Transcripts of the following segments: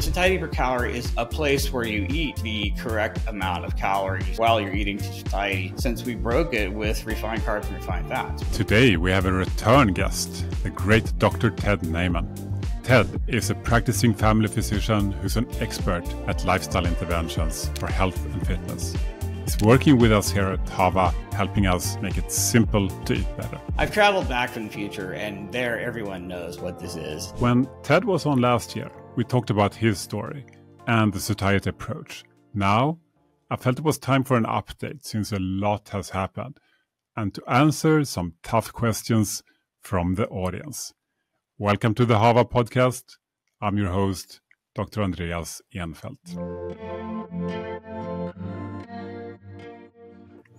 Satiety Per Calorie is a place where you eat the correct amount of calories while you're eating to satiety, since we broke it with refined carbs and refined fats. Today we have a return guest, the great Dr. Ted Naiman. Ted is a practicing family physician who's an expert at lifestyle interventions for health and fitness. He's working with us here at Hava, helping us make it simple to eat better. I've traveled back from the future, and there everyone knows what this is. When Ted was on last year, we talked about his story and the satiety approach. Now, I felt it was time for an update since a lot has happened and to answer some tough questions from the audience. Welcome to the Hava Podcast. I'm your host, Dr. Andreas Eenfeldt.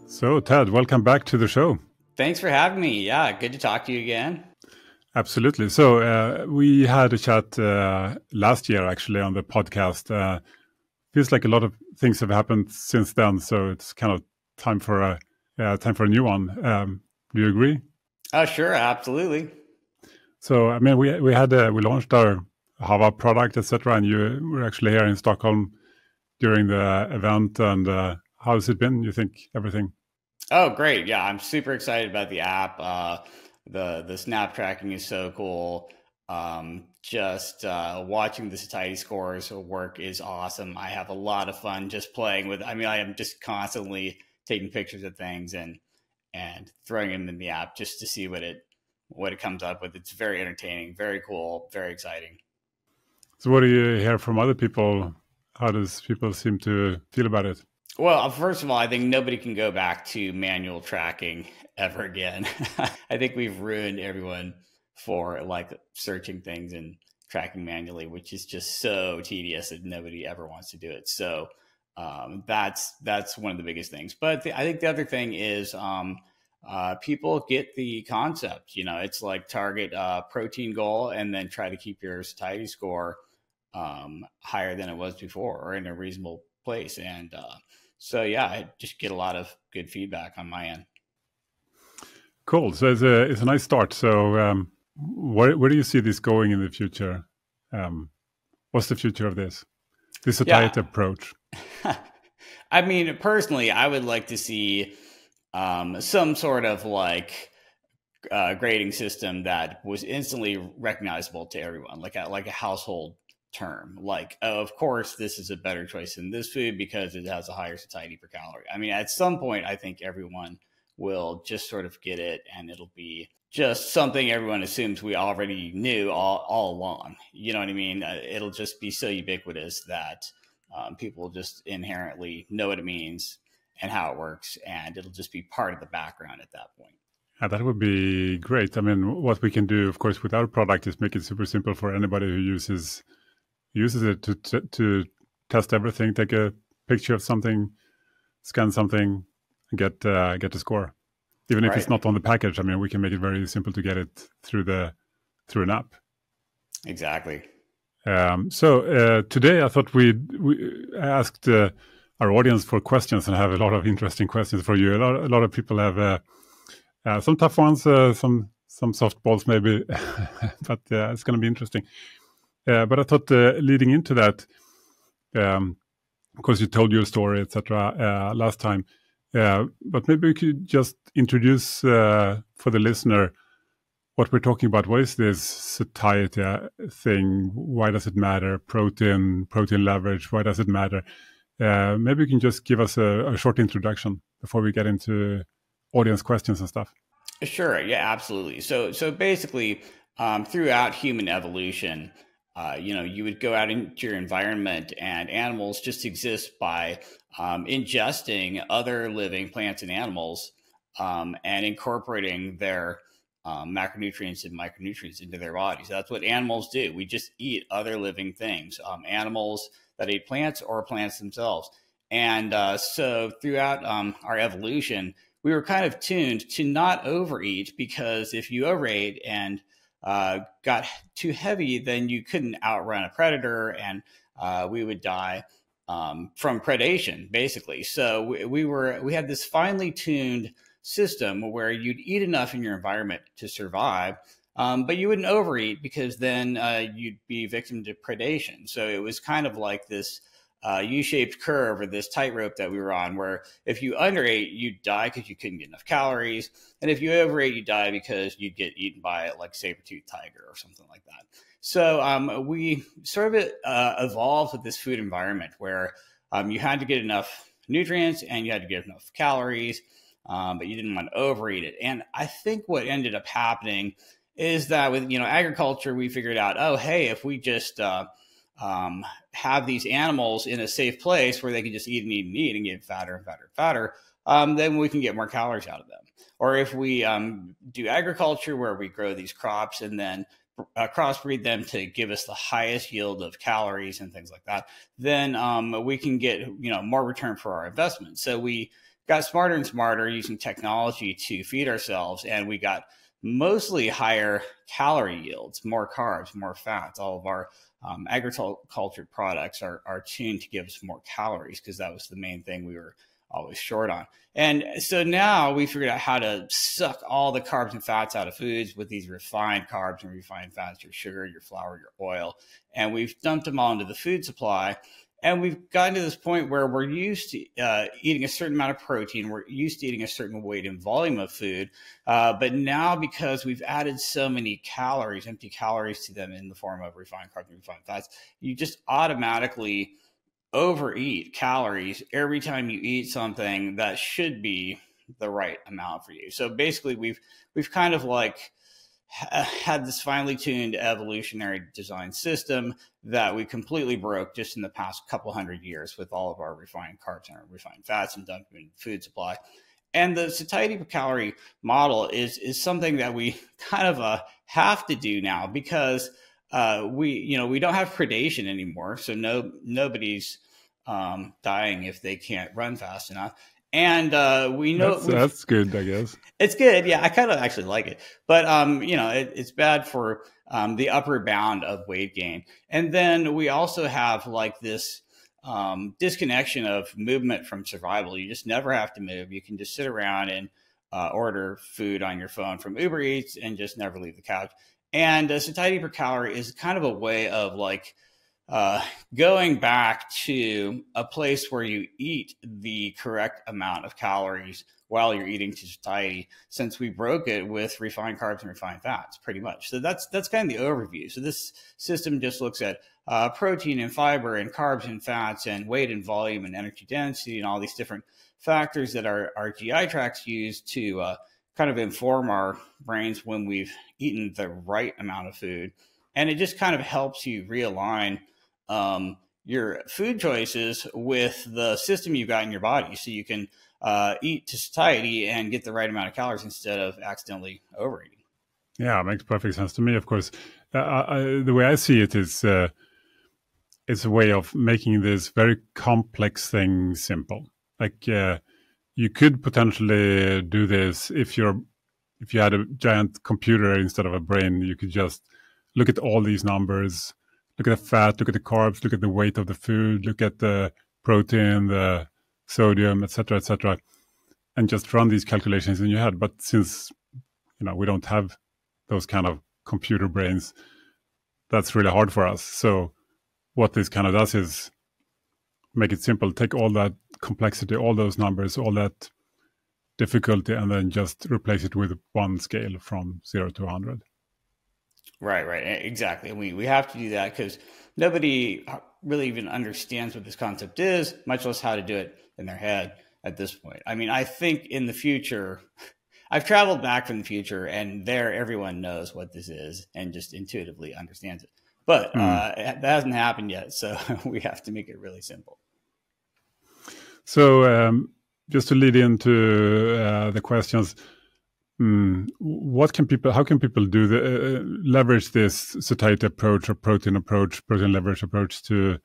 So, Ted, welcome back to the show. Thanks for having me. Yeah, good to talk to you again. Absolutely. So we had a chat last year, actually, on the podcast. Feels like a lot of things have happened since then, so it's kind of time for a new one. Do you agree? Oh, sure, absolutely. So, I mean, we launched our Hava product, etc., and you were actually here in Stockholm during the event. And how has it been? You think everything? Oh, great. Yeah, I'm super excited about the app. The snap tracking is so cool. Just watching the satiety scores work is awesome. I have a lot of fun just playing with. I am just constantly taking pictures of things and throwing them in the app just to see what it comes up with. It's very entertaining, very cool, very exciting. So what do you hear from other people? How does people seem to feel about it? Well, first of all, I think nobody can go back to manual tracking ever again. I think we've ruined everyone for searching things and tracking manually, which is just so tedious that nobody ever wants to do it. So that's one of the biggest things. But I think the other thing is people get the concept. It's like target protein goal and then try to keep your satiety score higher than it was before or in a reasonable place. And so, yeah, I just get a lot of good feedback on my end. Cool. So it's a nice start. So where do you see this going in the future? What's the future of this satiety approach? I mean, personally, I would like to see some sort of grading system that was instantly recognizable to everyone, like a household term. Of course, this is a better choice than this food because it has a higher satiety per calorie. I mean, at some point, I think everyone will just sort of get it, and it'll be just something everyone assumes we already knew all along. You know what I mean? It'll just be so ubiquitous that people just inherently know what it means and how it works, and it'll just be part of the background at that point. That would be great. I mean, what we can do, of course, with our product is make it super simple for anybody who uses it to test everything, take a picture of something, scan something, and get a score. Even if it's not on the package, I mean, we can make it very simple to get it through an app. Exactly. So today I thought we asked our audience for questions and have a lot of interesting questions for you. A lot of people have some tough ones, some softballs maybe, but it's going to be interesting. But I thought leading into that, of course, you told your story, etc. Last time. But maybe we could just introduce for the listener what we're talking about. What is this satiety thing? Why does it matter? Protein leverage. Why does it matter? Maybe you can just give us a short introduction before we get into audience questions and stuff. Sure. Yeah, absolutely. So basically, throughout human evolution, you would go out into your environment, and animals just exist by ingesting other living plants and animals and incorporating their macronutrients and micronutrients into their bodies. That's what animals do. We just eat other living things, animals that eat plants or plants themselves. And so throughout our evolution, we were kind of tuned to not overeat, because if you overate and got too heavy, then you couldn't outrun a predator, and we would die from predation, basically. So we had this finely tuned system where you'd eat enough in your environment to survive, But you wouldn't overeat because then you'd be victim to predation. So it was kind of like this U-shaped curve or this tightrope that we were on, where if you underate, you'd die because you couldn't get enough calories. And if you overate, you die because you'd get eaten by like saber-toothed tiger or something like that. So we sort of evolved with this food environment where you had to get enough nutrients and you had to get enough calories, but you didn't want to overeat it. And I think what ended up happening is that with agriculture, we figured out, oh, hey, if we just have these animals in a safe place where they can just eat and eat and eat and get fatter and fatter and fatter, then we can get more calories out of them. Or if we do agriculture where we grow these crops and then crossbreed them to give us the highest yield of calories and things like that, then we can get more return for our investment. So we got smarter and smarter using technology to feed ourselves, and we got mostly higher calorie yields, more carbs, more fats. All of our agriculture products are tuned to give us more calories because that was the main thing we were always short on. And so now we figured out how to suck all the carbs and fats out of foods with these refined carbs and refined fats, your sugar, your flour, your oil. And we've dumped them all into the food supply. And we've gotten to this point where we're used to eating a certain amount of protein. We're used to eating a certain weight and volume of food. But now, because we've added so many calories, empty calories to them in the form of refined carbs and refined fats, you just automatically overeat calories every time you eat something that should be the right amount for you. So basically, we've kind of like had this finely tuned evolutionary design system that we completely broke just in the past couple hundred years with all of our refined carbs and our refined fats and dumping in food supply. And the satiety per calorie model is something that we kind of have to do now because we don't have predation anymore. So nobody's dying if they can't run fast enough. And we know that's good, I guess. It's good. Yeah, I kind of actually like it. But, it's bad for the upper bound of weight gain. And then we also have like this disconnection of movement from survival. You just never have to move. You can just sit around and order food on your phone from Uber Eats and just never leave the couch. And satiety per calorie is kind of a way of like going back to a place where you eat the correct amount of calories while you're eating to satiety, since we broke it with refined carbs and refined fats pretty much. So that's kind of the overview. So this system just looks at protein and fiber and carbs and fats and weight and volume and energy density and all these different factors that our GI tracts use to kind of inform our brains when we've eaten the right amount of food. And it just kind of helps you realign your food choices with the system you've got in your body, so you can eat to satiety and get the right amount of calories instead of accidentally overeating. Yeah, it makes perfect sense to me. Of course, the way I see it is it's a way of making this very complex thing simple. Like you could potentially do this if you had a giant computer instead of a brain. You could just look at all these numbers. Look at the fat, look at the carbs, look at the weight of the food, look at the protein, the sodium, etc., and just run these calculations in your head. But since we don't have those kind of computer brains, that's really hard for us. So what this kind of does is make it simple. Take all that complexity, all those numbers, all that difficulty, and then just replace it with one scale from 0 to 100. Right, exactly. We have to do that because nobody really even understands what this concept is, much less how to do it in their head at this point. I mean, I think in the future, I've traveled back from the future, and there everyone knows what this is and just intuitively understands it. But that hasn't happened yet, so we have to make it really simple. So just to lead into the questions, how can people do leverage this satiety approach or protein leverage approach to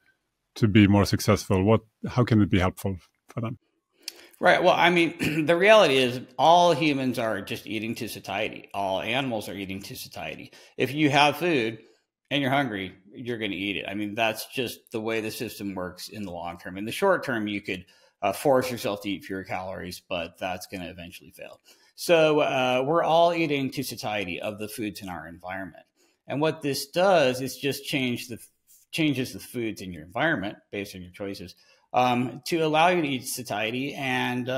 be more successful? How can it be helpful for them? Right. Well, I mean, the reality is all humans are just eating to satiety. All animals are eating to satiety. If you have food and you're hungry, you're going to eat it. I mean, that's just the way the system works in the long term. In the short term, you could force yourself to eat fewer calories, but that's going to eventually fail. So we're all eating to satiety of the foods in our environment. And what this does is just changes the foods in your environment based on your choices to allow you to eat satiety and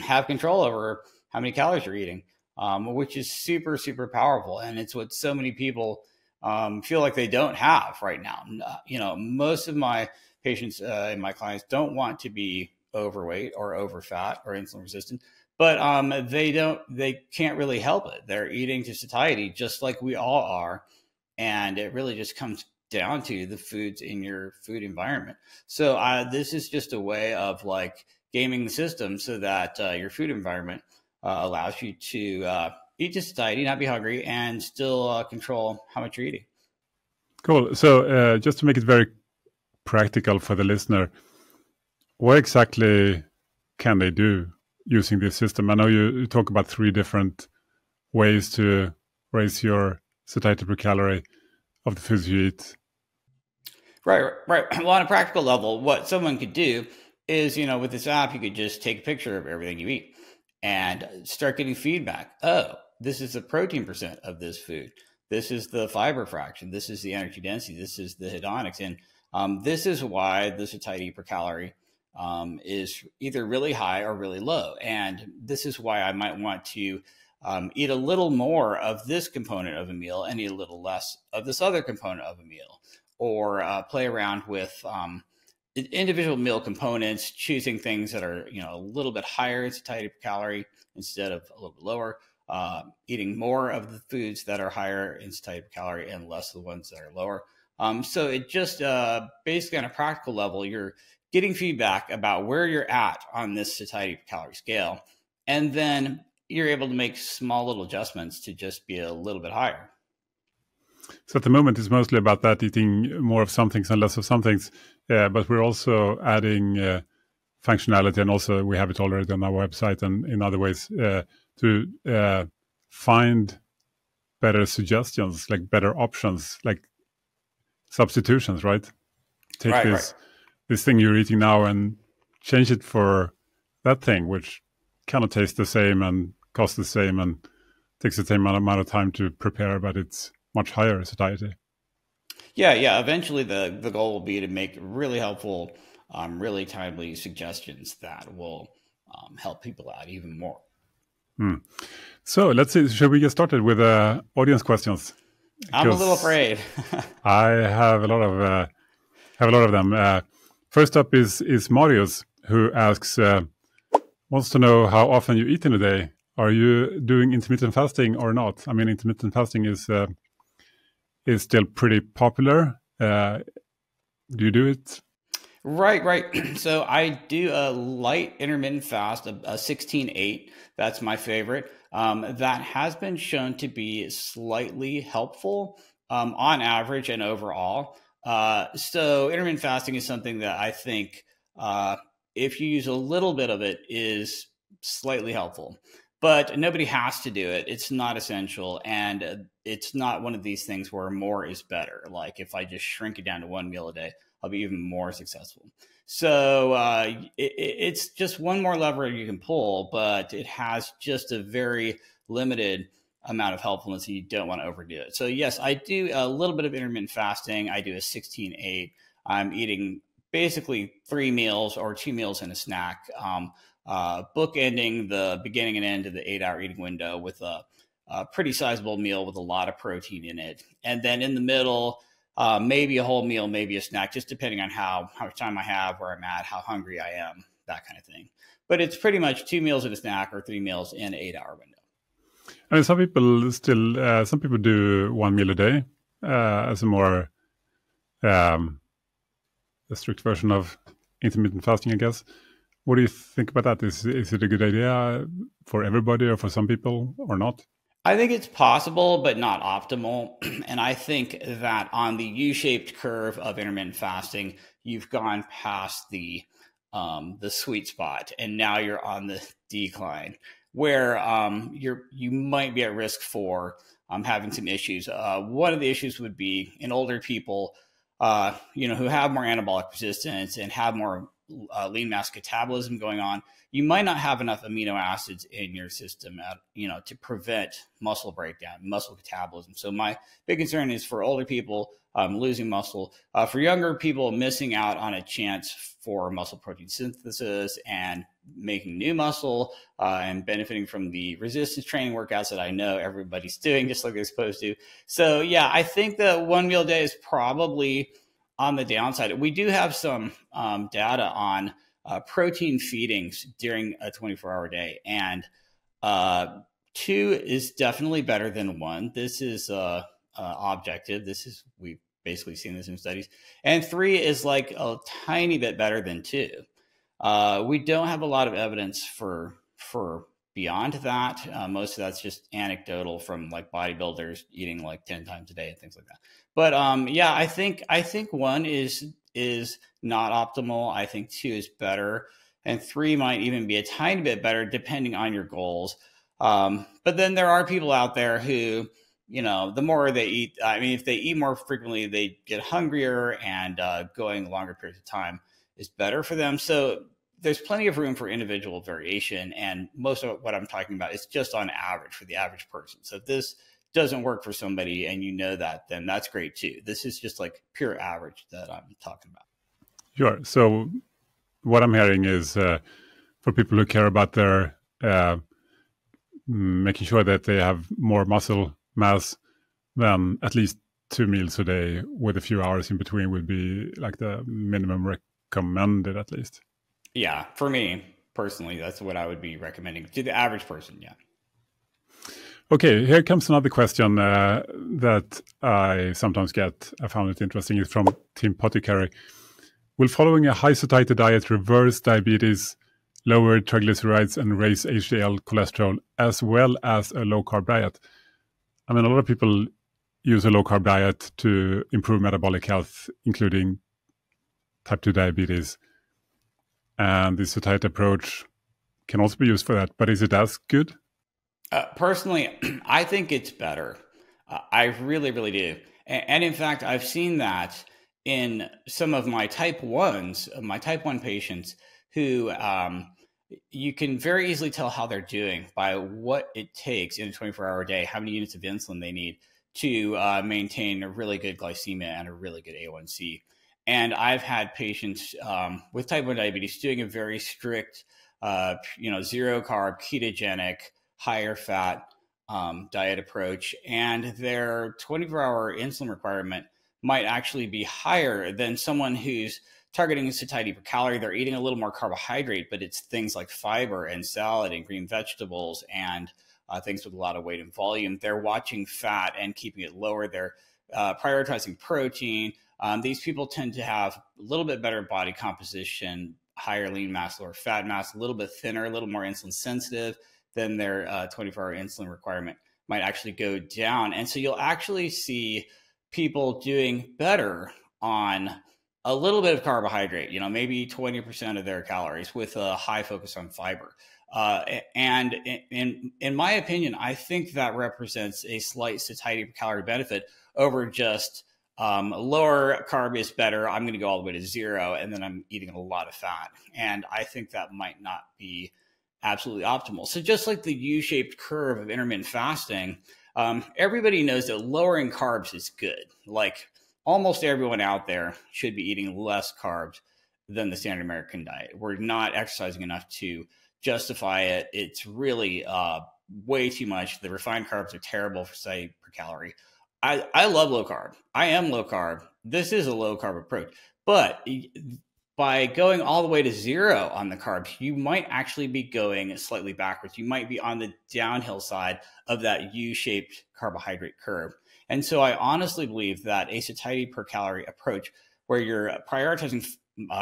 have control over how many calories you're eating, which is super, super powerful. And it's what so many people feel like they don't have right now. Most of my patients and my clients don't want to be overweight or overfat or insulin resistant, but they can't really help it. They're eating to satiety just like we all are. And it really just comes down to the foods in your food environment. So this is just a way of like gaming the system so that your food environment allows you to eat to satiety, not be hungry, and still control how much you're eating. Cool. So just to make it very practical for the listener, what exactly can they do using this system? I know you talk about 3 different ways to raise your satiety per calorie of the foods you eat. Right. Well, on a practical level, what someone could do is, with this app, you could just take a picture of everything you eat and start getting feedback. Oh, this is the protein percent of this food. This is the fiber fraction. This is the energy density. This is the hedonics. And this is why the satiety per calorie is either really high or really low. And this is why I might want to eat a little more of this component of a meal and eat a little less of this other component of a meal, or play around with individual meal components, choosing things that are, a little bit higher in satiety per calorie instead of a little bit lower, eating more of the foods that are higher in satiety per calorie and less of the ones that are lower. So it just basically on a practical level, you're getting feedback about where you're at on this satiety per calorie scale. And then you're able to make small little adjustments to just be a little bit higher. So at the moment, it's mostly about that, eating more of some things and less of some things. But we're also adding functionality, and also we have it already on our website and in other ways to find better suggestions, like better options, like substitutions, right? Take this thing you're eating now and change it for that thing, which kind of tastes the same and costs the same and takes the same amount of time to prepare, but it's much higher satiety. Yeah. Eventually, the goal will be to make really helpful, really timely suggestions that will help people out even more. So let's see. Should we get started with audience questions? I'm a little afraid. I have a lot of them. First up is Marius, who asks, wants to know how often you eat in a day. Are you doing intermittent fasting or not? I mean, intermittent fasting is still pretty popular. Do you do it? Right. So I do a light intermittent fast, a 16-8. That's my favorite. That has been shown to be slightly helpful on average and overall. So intermittent fasting is something that I think if you use a little bit of it is slightly helpful. But nobody has to do it. It's not essential. And it's not one of these things where more is better. Like if I just shrink it down to 1 meal a day, I'll be even more successful. So it's just one more lever you can pull, but it has just a very limited amount of helpfulness, and you don't want to overdo it. So yes, I do a little bit of intermittent fasting. I do a 16-8. I'm eating basically 3 meals or 2 meals and a snack. Bookending the beginning and end of the 8-hour eating window with a pretty sizable meal with a lot of protein in it. And then in the middle, maybe a whole meal, maybe a snack, just depending on how much time I have, where I'm at, how hungry I am, that kind of thing. But it's pretty much 2 meals and a snack or 3 meals in an 8-hour window. I mean, some people do 1 meal a day as a more a strict version of intermittent fasting, I guess. What do you think about that? Is it a good idea for everybody or for some people or not? I think it's possible, but not optimal. And I think that on the U-shaped curve of intermittent fasting, you've gone past the sweet spot, and now you're on the decline, where you might be at risk for having some issues. One of the issues would be in older people, who have more anabolic resistance and have more lean mass catabolism going on, you might not have enough amino acids in your system, to prevent muscle breakdown, muscle catabolism. So my big concern is for older people losing muscle, for younger people missing out on a chance for muscle protein synthesis and making new muscle and benefiting from the resistance training workouts that I know everybody's doing just like they're supposed to. So yeah, I think the 1 meal a day is probably on the downside. We do have some data on protein feedings during a 24-hour day, and 2 is definitely better than 1. This is objective. We've basically seen this in studies, and 3 is like a tiny bit better than 2. We don't have a lot of evidence for beyond that. Most of that's just anecdotal from like bodybuilders eating like 10 times a day and things like that. But yeah, I think 1 is not optimal. I think 2 is better, and 3 might even be a tiny bit better depending on your goals. But then there are people out there who, the more they eat, if they eat more frequently, they get hungrier, and going longer periods of time is better for them. So there's plenty of room for individual variation. And most of what I'm talking about is just on average for the average person. So if this doesn't work for somebody and that, then that's great too. This is just like pure average that I'm talking about. Sure. So what I'm hearing is for people who care about their making sure that they have more muscle mass, then at least 2 meals a day with a few hours in between would be like the minimum recommended, at least. Yeah, for me personally, that's what I would be recommending to the average person. Yeah. Okay, here comes another question that I sometimes get. I found it interesting. It's from Tim Potticary. Will following a high-satiety diet reverse diabetes, lower triglycerides, and raise HDL cholesterol, as well as a low-carb diet? A lot of people use a low-carb diet to improve metabolic health, including type 2 diabetes. And the satiety approach can also be used for that. But is it as good? Personally, I think it's better. I really, really do. And in fact, I've seen that in some of my type 1 patients who you can very easily tell how they're doing by what it takes in a 24-hour day, how many units of insulin they need to maintain a really good glycemia and a really good A1C. And I've had patients with type 1 diabetes doing a very strict, zero carb, ketogenic, higher fat diet approach, and their 24-hour insulin requirement might actually be higher than someone who's targeting satiety per calorie. They're eating a little more carbohydrate, but it's things like fiber and salad and green vegetables and things with a lot of weight and volume. They're watching fat and keeping it lower. They're prioritizing protein. These people tend to have a little bit better body composition, higher lean mass, lower fat mass, a little bit thinner, a little more insulin sensitive. Then their 24-hour insulin requirement might actually go down. And so you'll actually see people doing better on a little bit of carbohydrate, maybe 20% of their calories with a high focus on fiber. And in my opinion, I think that represents a slight satiety per calorie benefit over just lower carb is better. I'm going to go all the way to 0, and then I'm eating a lot of fat. And I think that might not be absolutely optimal. So just like the U-shaped curve of intermittent fasting, everybody knows that lowering carbs is good. Like almost everyone out there should be eating less carbs than the standard American diet. We're not exercising enough to justify it. It's really way too much. The refined carbs are terrible for satiety per calorie. I love low carb. I am low carb. This is a low carb approach. But by going all the way to 0 on the carbs, you might actually be going slightly backwards. You might be on the downhill side of that U-shaped carbohydrate curve. And so I honestly believe that a satiety per calorie approach where you're prioritizing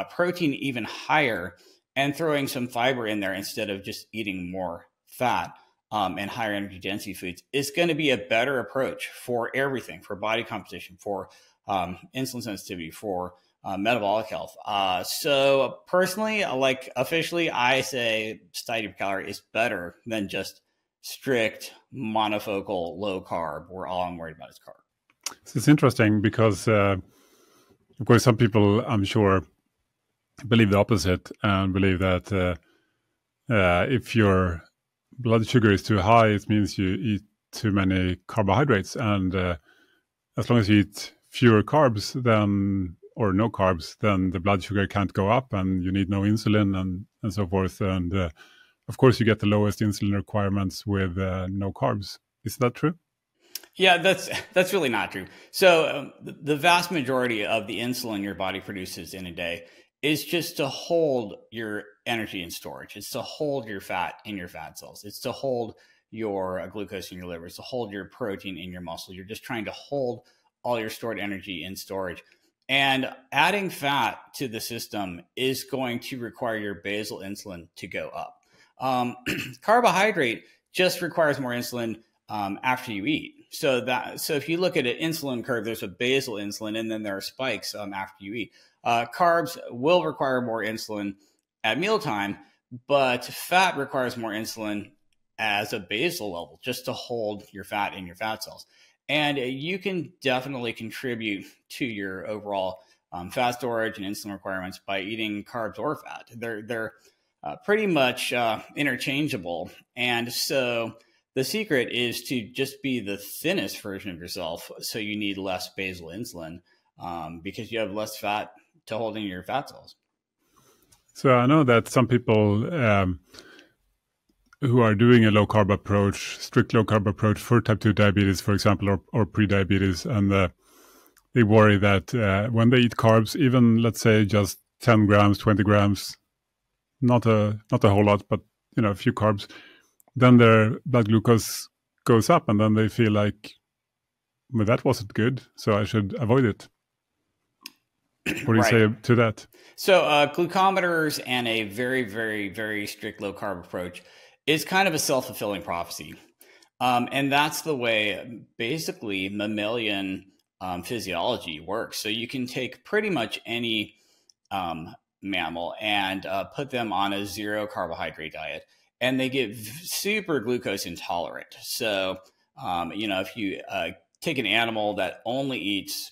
protein even higher and throwing some fiber in there instead of just eating more fat and higher energy density foods is going to be a better approach for everything, for body composition, for insulin sensitivity, for metabolic health. So personally, officially, I say satiety per calorie is better than just strict monofocal low carb where all I'm worried about is carb. So it's interesting because, of course, some people, I'm sure, believe the opposite and believe that if your blood sugar is too high, it means you eat too many carbohydrates. And as long as you eat fewer carbs or no carbs, then the blood sugar can't go up and you need no insulin and so forth. And of course, you get the lowest insulin requirements with no carbs. Is that true? Yeah, that's really not true. So the vast majority of the insulin your body produces in a day is just to hold your energy in storage. It's to hold your fat in your fat cells. It's to hold your glucose in your liver. It's to hold your protein in your muscle. You're just trying to hold all your stored energy in storage. And adding fat to the system is going to require your basal insulin to go up. Carbohydrate just requires more insulin after you eat. So if you look at an insulin curve, there's a basal insulin, and then there are spikes after you eat. Carbs will require more insulin at mealtime, but fat requires more insulin as a basal level, just to hold your fat in your fat cells. And you can definitely contribute to your overall fat storage and insulin requirements by eating carbs or fat. They're pretty much interchangeable. And so the secret is to just be the thinnest version of yourself. So you need less basal insulin because you have less fat to hold in your fat cells. So I know that some people who are doing a low carb approach, strict low carb approach for type 2 diabetes, for example, or pre-diabetes, and they worry that when they eat carbs, even let's say just 10 grams, 20 grams, not a whole lot, but a few carbs, then their blood glucose goes up, and then they feel like, well, that wasn't good, so I should avoid it. What do you say to that? So glucometers and a very, very, very strict low carb approach is kind of a self-fulfilling prophecy. And that's the way basically mammalian physiology works. So you can take pretty much any mammal and put them on a zero carbohydrate diet, and they get super glucose intolerant. So, if you take an animal that only eats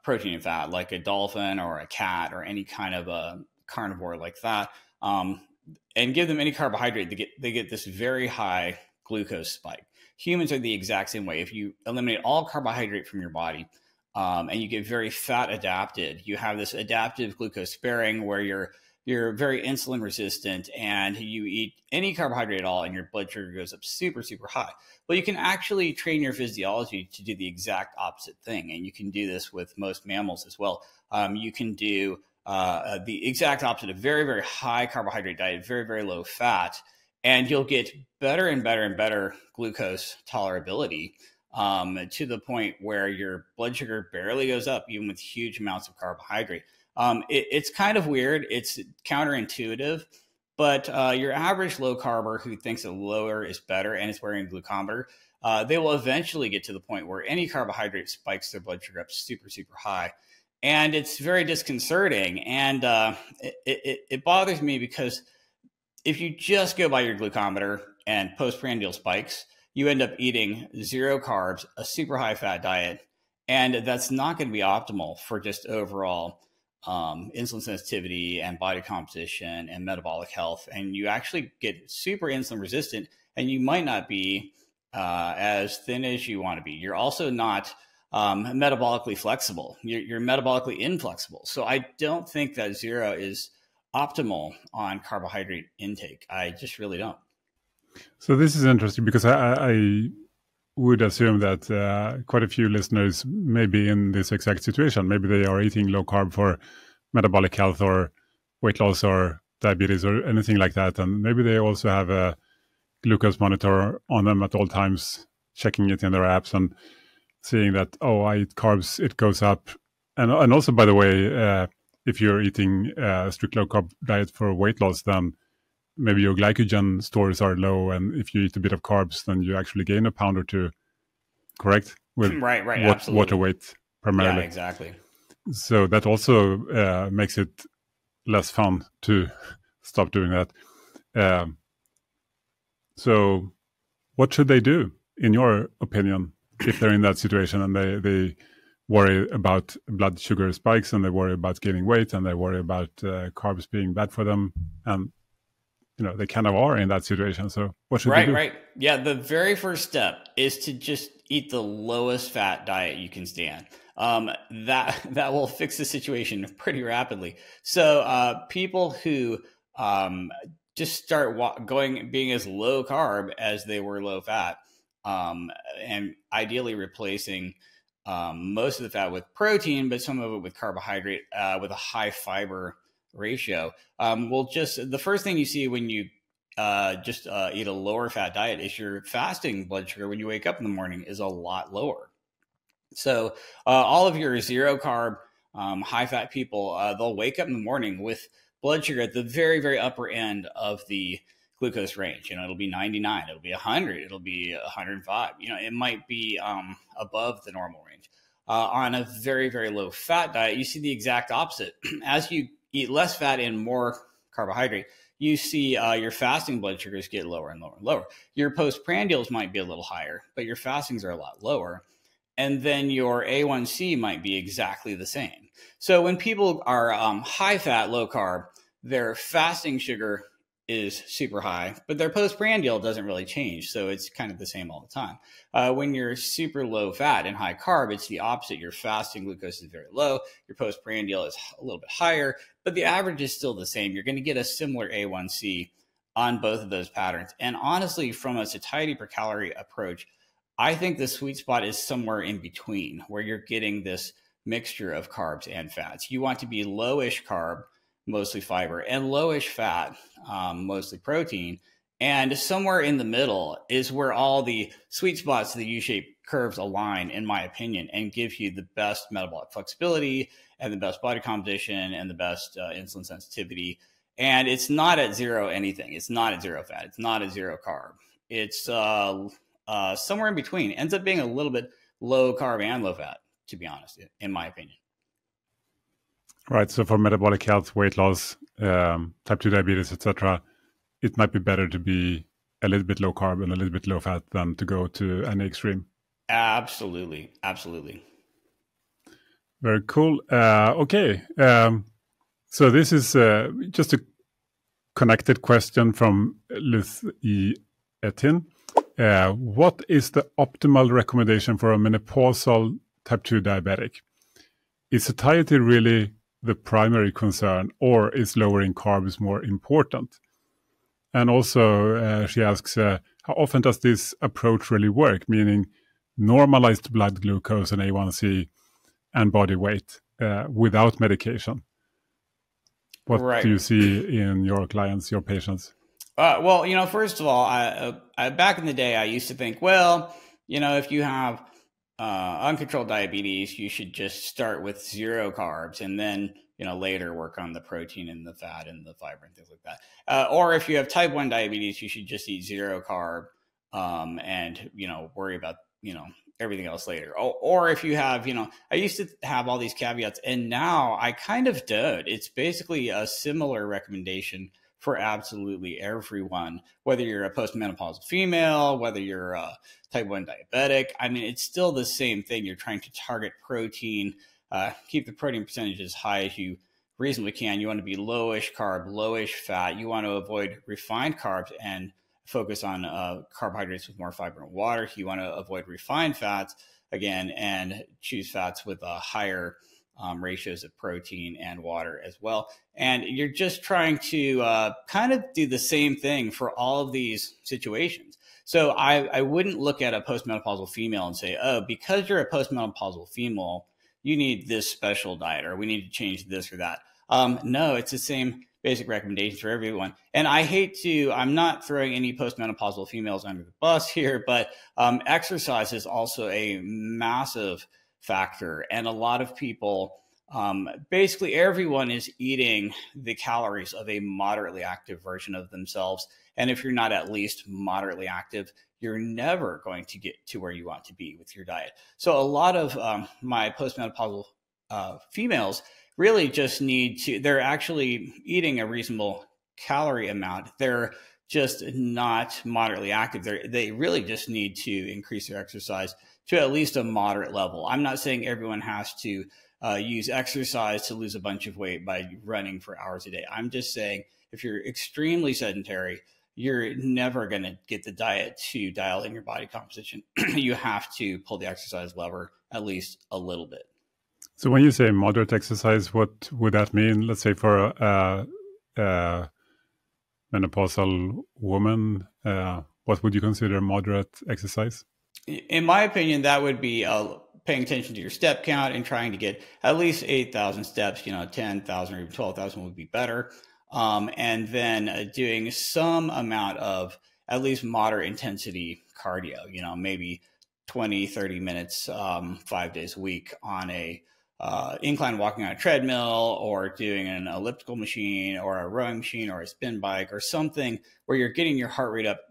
protein and fat, like a dolphin or a cat or any kind of a carnivore like that, and give them any carbohydrate, they get this very high glucose spike. Humans are the exact same way. If you eliminate all carbohydrate from your body and you get very fat adapted, you have this adaptive glucose sparing where you're very insulin resistant and you eat any carbohydrate at all and your blood sugar goes up super, super high. Well, you can actually train your physiology to do the exact opposite thing. And you can do this with most mammals as well. You can do the exact opposite, a very, very high carbohydrate diet, very, very low fat, and you'll get better and better and better glucose tolerability to the point where your blood sugar barely goes up, even with huge amounts of carbohydrate. It's kind of weird. It's counterintuitive, but your average low carber who thinks that lower is better and is wearing a glucometer, they will eventually get to the point where any carbohydrate spikes their blood sugar up super, super high. And it's very disconcerting. And it bothers me because if you just go by your glucometer and postprandial spikes, you end up eating zero carbs, a super high fat diet, and that's not going to be optimal for just overall insulin sensitivity and body composition and metabolic health. And you actually get super insulin resistant, and you might not be as thin as you want to be. You're also not metabolically flexible. You're metabolically inflexible. So I don't think that zero is optimal on carbohydrate intake. I just really don't. So this is interesting because I would assume that quite a few listeners may be in this exact situation. Maybe they are eating low carb for metabolic health or weight loss or diabetes or anything like that. And maybe they also have a glucose monitor on them at all times, checking it in their apps and seeing that, oh, I eat carbs, it goes up. And also, by the way, if you're eating a strict low carb diet for weight loss, then maybe your glycogen stores are low. And if you eat a bit of carbs, then you actually gain a pound or two, correct? With right, absolutely. Water weight primarily. Yeah, exactly. So that also makes it less fun to stop doing that. So what should they do, in your opinion, if they're in that situation and they worry about blood sugar spikes, and they worry about gaining weight, and they worry about carbs being bad for them. And, they kind of are in that situation. So what should they do? Right. Yeah. The very first step is to just eat the lowest fat diet you can stand. That will fix the situation pretty rapidly. So people who just start being as low carb as they were low fat, and ideally replacing most of the fat with protein, but some of it with carbohydrate, with a high fiber ratio. The first thing you see when you eat a lower fat diet is your fasting blood sugar when you wake up in the morning is a lot lower. So all of your zero carb, high fat people, they'll wake up in the morning with blood sugar at the very, very upper end of the glucose range. It'll be 99, it'll be 100, it'll be 105. It might be above the normal range. On a very, very low fat diet, you see the exact opposite. As you eat less fat and more carbohydrate, you see your fasting blood sugars get lower and lower and lower. Your postprandials might be a little higher, but your fastings are a lot lower. And then your A1C might be exactly the same. So when people are high fat, low carb, their fasting sugar is super high, but their postprandial doesn't really change. So it's kind of the same all the time. When you're super low fat and high carb, it's the opposite. Your fasting glucose is very low. Your postprandial is a little bit higher, but the average is still the same. You're going to get a similar A1C on both of those patterns. And honestly, from a satiety per calorie approach, I think the sweet spot is somewhere in between, where you're getting this mixture of carbs and fats. You want to be lowish carb, mostly fiber, and lowish fat, mostly protein. And somewhere in the middle is where all the sweet spots of the U-shaped curves align, in my opinion, and give you the best metabolic flexibility and the best body composition and the best insulin sensitivity. And it's not at zero anything. It's not at zero fat. It's not at zero carb. It's somewhere in between. It ends up being a little bit low carb and low fat, to be honest, in my opinion. Right. So for metabolic health, weight loss, type 2 diabetes, etc., it might be better to be a little bit low carb and a little bit low fat than to go to any extreme. Absolutely. Very cool. Okay. So this is just a connected question from Luth E. Etin. What is the optimal recommendation for a menopausal type 2 diabetic? Is satiety really the primary concern, or is lowering carbs more important? And also, she asks, how often does this approach really work? Meaning normalized blood glucose and A1C and body weight without medication. What do you see in your clients, your patients? Well, first of all, I back in the day, I used to think, if you have uncontrolled diabetes, you should just start with zero carbs and then, later work on the protein and the fat and the fiber and things like that. Or if you have type 1 diabetes, you should just eat zero carb and, worry about, everything else later. Or if you have, I used to have all these caveats, and now I kind of don't. It's basically a similar recommendation for absolutely everyone, whether you're a postmenopausal female, whether you're a type 1 diabetic. I mean, it's still the same thing. You're trying to target protein, keep the protein percentage as high as you reasonably can. You want to be lowish carb, lowish fat. You want to avoid refined carbs and focus on carbohydrates with more fiber and water. You want to avoid refined fats, again, and choose fats with higher ratios of protein and water as well. And you're just trying to kind of do the same thing for all of these situations. So I wouldn't look at a postmenopausal female and say, oh, because you're a postmenopausal female, you need this special diet, or we need to change this or that. No, it's the same basic recommendations for everyone. And I'm not throwing any postmenopausal females under the bus here, but exercise is also a massive factor. And a lot of people, basically everyone is eating the calories of a moderately active version of themselves. And if you're not at least moderately active, you're never going to get to where you want to be with your diet. So a lot of my postmenopausal females really just they're actually eating a reasonable calorie amount. They're just not moderately active. They really just need to increase their exercise to at least a moderate level. I'm not saying everyone has to use exercise to lose a bunch of weight by running for hours a day. I'm just saying if you're extremely sedentary, you're never going to get the diet to dial in your body composition. You have to pull the exercise lever at least a little bit. So when you say moderate exercise, what would that mean? Let's say for a menopausal woman, what would you consider moderate exercise? In my opinion, that would be paying attention to your step count and trying to get at least 8,000 steps, 10,000 or even 12,000 would be better. And then doing some amount of at least moderate intensity cardio, maybe 20, 30 minutes, 5 days a week on a incline walking on a treadmill, or doing an elliptical machine or a rowing machine or a spin bike or something where you're getting your heart rate up,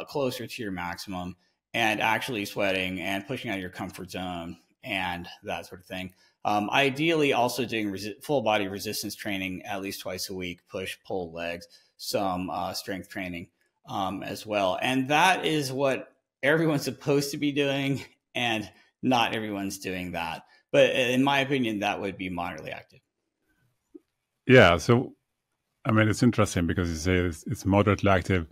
closer to your maximum and actually sweating and pushing out of your comfort zone and that sort of thing. Ideally also doing full body resistance training at least twice a week, push, pull legs, some strength training as well. And that is what everyone's supposed to be doing, and not everyone's doing that. But in my opinion, that would be moderately active. Yeah. So, I mean, it's interesting because you say it's moderately active.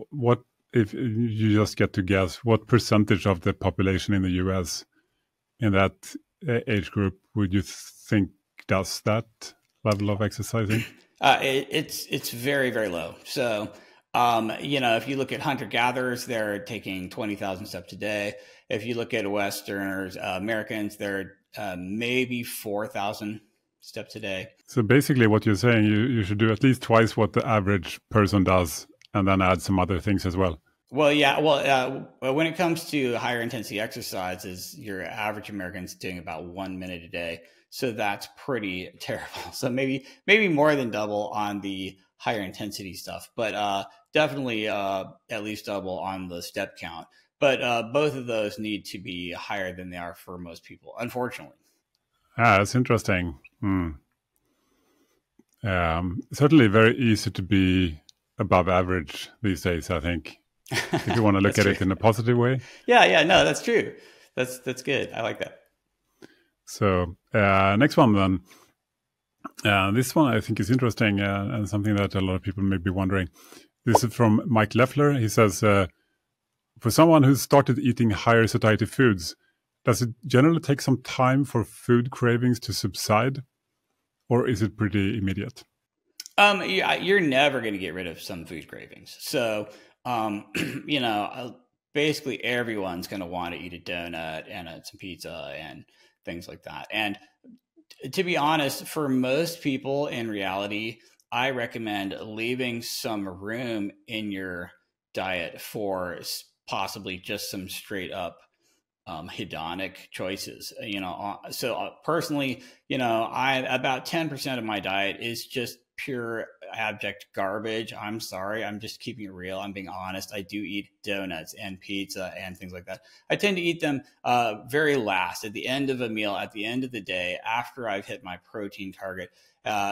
What, if you just get to guess, what percentage of the population in the US in that age group would you think does that level of exercising? It's very, very low. So, if you look at hunter-gatherers, they're taking 20,000 steps a day. If you look at Westerners, Americans, they're maybe 4,000 steps a day. So basically what you're saying, you should do at least twice what the average person does, and then add some other things as well. Well, yeah. Well, when it comes to higher intensity exercises, your average American's doing about 1 minute a day. So that's pretty terrible. So maybe more than double on the higher intensity stuff, but definitely at least double on the step count. But both of those need to be higher than they are for most people, unfortunately. That's interesting. Certainly very easy to be above average these days, I think. If you want to look at it in a positive way. Yeah, no, that's true. That's good. I like that. So next one then. This one I think is interesting and something that a lot of people may be wondering. This is from Mike Leffler. He says, for someone who's started eating higher satiety foods, does it generally take some time for food cravings to subside, or is it pretty immediate? You're never going to get rid of some food cravings. So, basically everyone's going to want to eat a donut and some pizza and things like that. And to be honest, for most people in reality, I recommend leaving some room in your diet for possibly just some straight up hedonic choices. So personally, about 10% of my diet is just pure abject garbage. I'm sorry. I'm just keeping it real. I'm being honest. I do eat donuts and pizza and things like that. I tend to eat them very last, at the end of a meal, at the end of the day, after I've hit my protein target.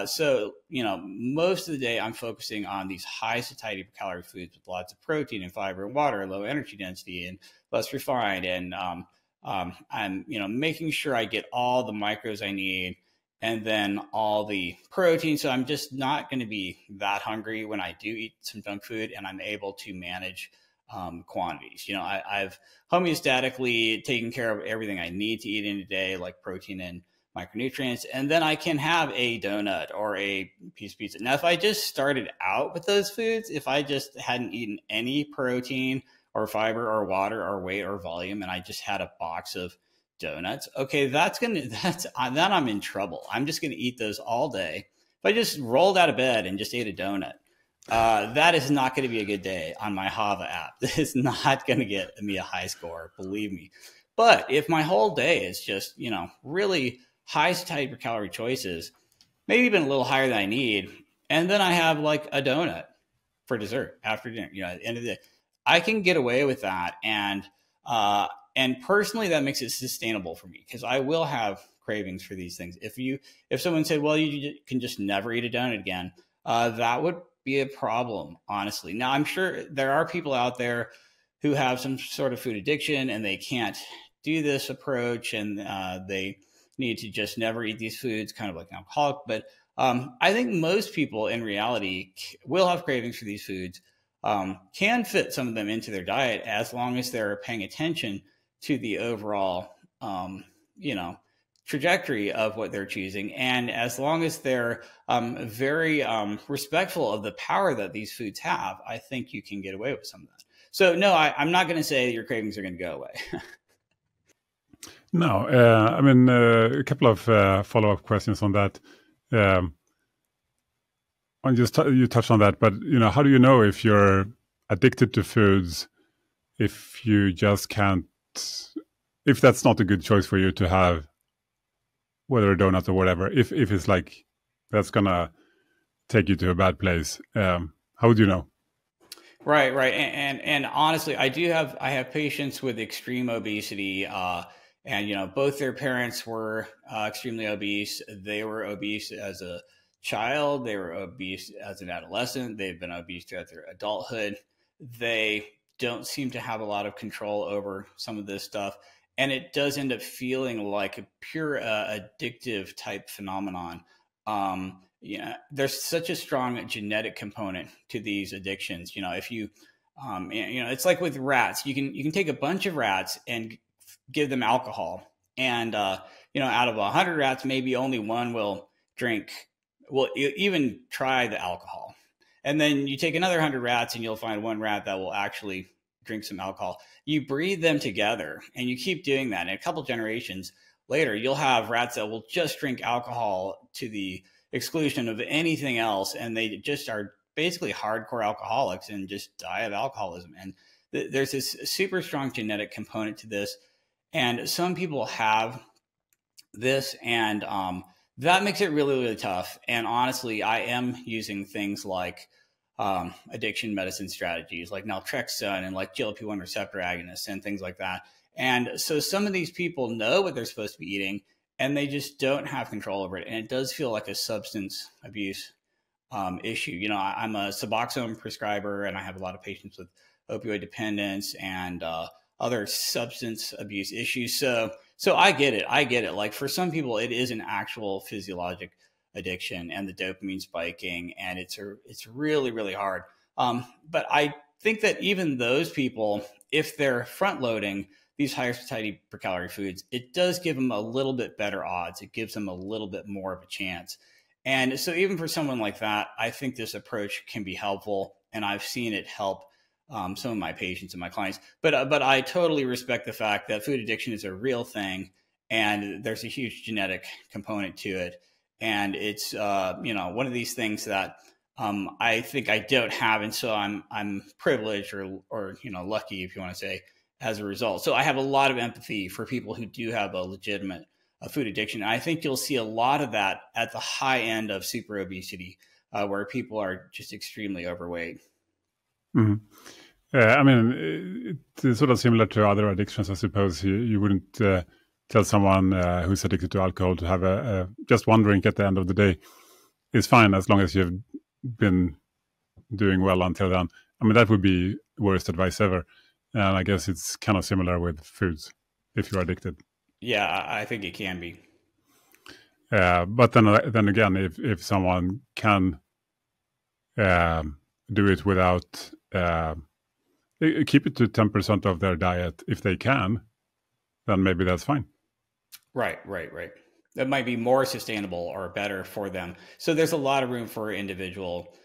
So most of the day I'm focusing on these high satiety per calorie foods with lots of protein and fiber and water, low energy density and less refined. And I'm, making sure I get all the macros I need, and then all the protein. So I'm just not going to be that hungry when I do eat some junk food, and I'm able to manage quantities. I've homeostatically taken care of everything I need to eat in a day, like protein and micronutrients, and then I can have a donut or a piece of pizza. Now, if I just started out with those foods, if I just hadn't eaten any protein or fiber or water or weight or volume, and I just had a box of donuts, okay, then I'm in trouble. I'm just going to eat those all day. If I just rolled out of bed and just ate a donut, that is not going to be a good day on my Hava app. That is not going to get me a high score, believe me. But if my whole day is just, really high satiety per calorie choices, maybe even a little higher than I need, and then I have like a donut for dessert after dinner, at the end of the day, I can get away with that. And personally, that makes it sustainable for me, because I will have cravings for these things. If someone said, well, you can just never eat a donut again, that would be a problem, honestly. Now, I'm sure there are people out there who have some sort of food addiction and they can't do this approach, and they need to just never eat these foods, kind of like an alcoholic. But I think most people in reality will have cravings for these foods, can fit some of them into their diet as long as they're paying attention to the overall, trajectory of what they're choosing. And as long as they're very respectful of the power that these foods have, I think you can get away with some of that. So no, I'm not going to say your cravings are going to go away. No, a couple of follow-up questions on that. You touched on that, but how do you know if you're addicted to foods if you just can't, if that's not a good choice for you to have, whether a donut or whatever, if it's like that's gonna take you to a bad place, how would you know? Right. And honestly, I have patients with extreme obesity, and both their parents were extremely obese. They were obese as a child. They were obese as an adolescent. They've been obese throughout their adulthood. They don't seem to have a lot of control over some of this stuff. And it does end up feeling like a pure addictive type phenomenon. There's such a strong genetic component to these addictions. If you, it's like with rats. You can take a bunch of rats and give them alcohol, and out of 100 rats, maybe only one will even try the alcohol. And then you take another 100 rats, and you'll find one rat that will actually drink some alcohol. You breed them together, and you keep doing that. And a couple generations later, you'll have rats that will just drink alcohol to the exclusion of anything else, and they just are basically hardcore alcoholics and just die of alcoholism. And there's this super strong genetic component to this, and some people have this, and that makes it really, really tough. And honestly, I am using things like addiction medicine strategies like naltrexone and like GLP-1 receptor agonists and things like that. And so some of these people know what they're supposed to be eating, and they just don't have control over it. And it does feel like a substance abuse issue. I'm a Suboxone prescriber, and I have a lot of patients with opioid dependence and other substance abuse issues. So I get it. Like for some people, it is an actual physiologic addiction and the dopamine spiking, and it's really, really hard. But I think that even those people, if they're front loading these higher satiety per calorie foods, it does give them a little bit better odds. It gives them a little bit more of a chance. And so even for someone like that, I think this approach can be helpful, and I've seen it help some of my patients and my clients. But I totally respect the fact that food addiction is a real thing, and there's a huge genetic component to it. And it's one of these things that I think I don't have, and so I'm privileged or lucky, if you want to say, as a result. So I have a lot of empathy for people who do have a legitimate food addiction. And I think you'll see a lot of that at the high end of super obesity, where people are just extremely overweight. Mm-hmm. It's sort of similar to other addictions, I suppose. You wouldn't tell someone who's addicted to alcohol to have just one drink at the end of the day is fine, as long as you've been doing well until then. That would be worst advice ever. And I guess it's kind of similar with foods if you're addicted. Yeah, I think it can be. But then again, if someone can do it without, keep it to 10% of their diet if they can, then maybe that's fine. Right. That might be more sustainable or better for them. So there's a lot of room for individual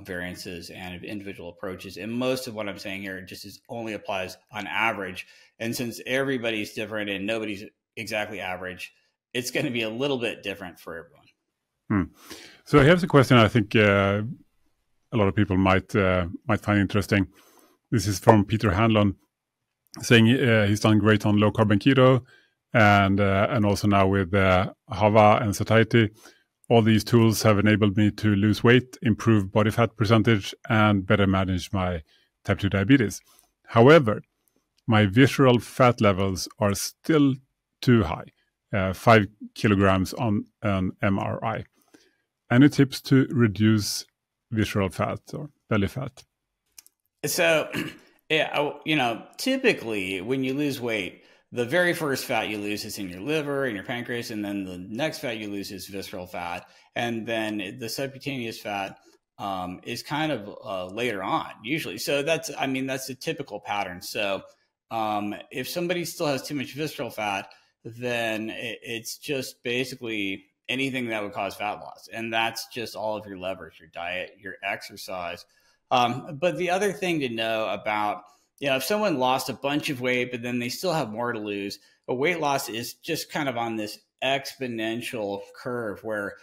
variances and individual approaches. And most of what I'm saying here just only applies on average. And since everybody's different and nobody's exactly average, it's going to be a little bit different for everyone. So here's a question I think a lot of people might find interesting. This is from Peter Hanlon, saying he's done great on low carb and keto, and also now with Hava and Satiety. All these tools have enabled me to lose weight, improve body fat percentage, and better manage my type 2 diabetes. However, my visceral fat levels are still too high, 5 kilograms on an MRI. Any tips to reduce visceral fat or belly fat? So, yeah, typically when you lose weight, the very first fat you lose is in your liver and your pancreas, and then the next fat you lose is visceral fat, and then the subcutaneous fat is kind of later on usually. So that's a typical pattern. So if somebody still has too much visceral fat, then it's just basically anything that would cause fat loss, and that's just all of your levers, your diet, your exercise. But the other thing to know about, if someone lost a bunch of weight, but then they still have more to lose, a weight loss is just kind of on this exponential curve where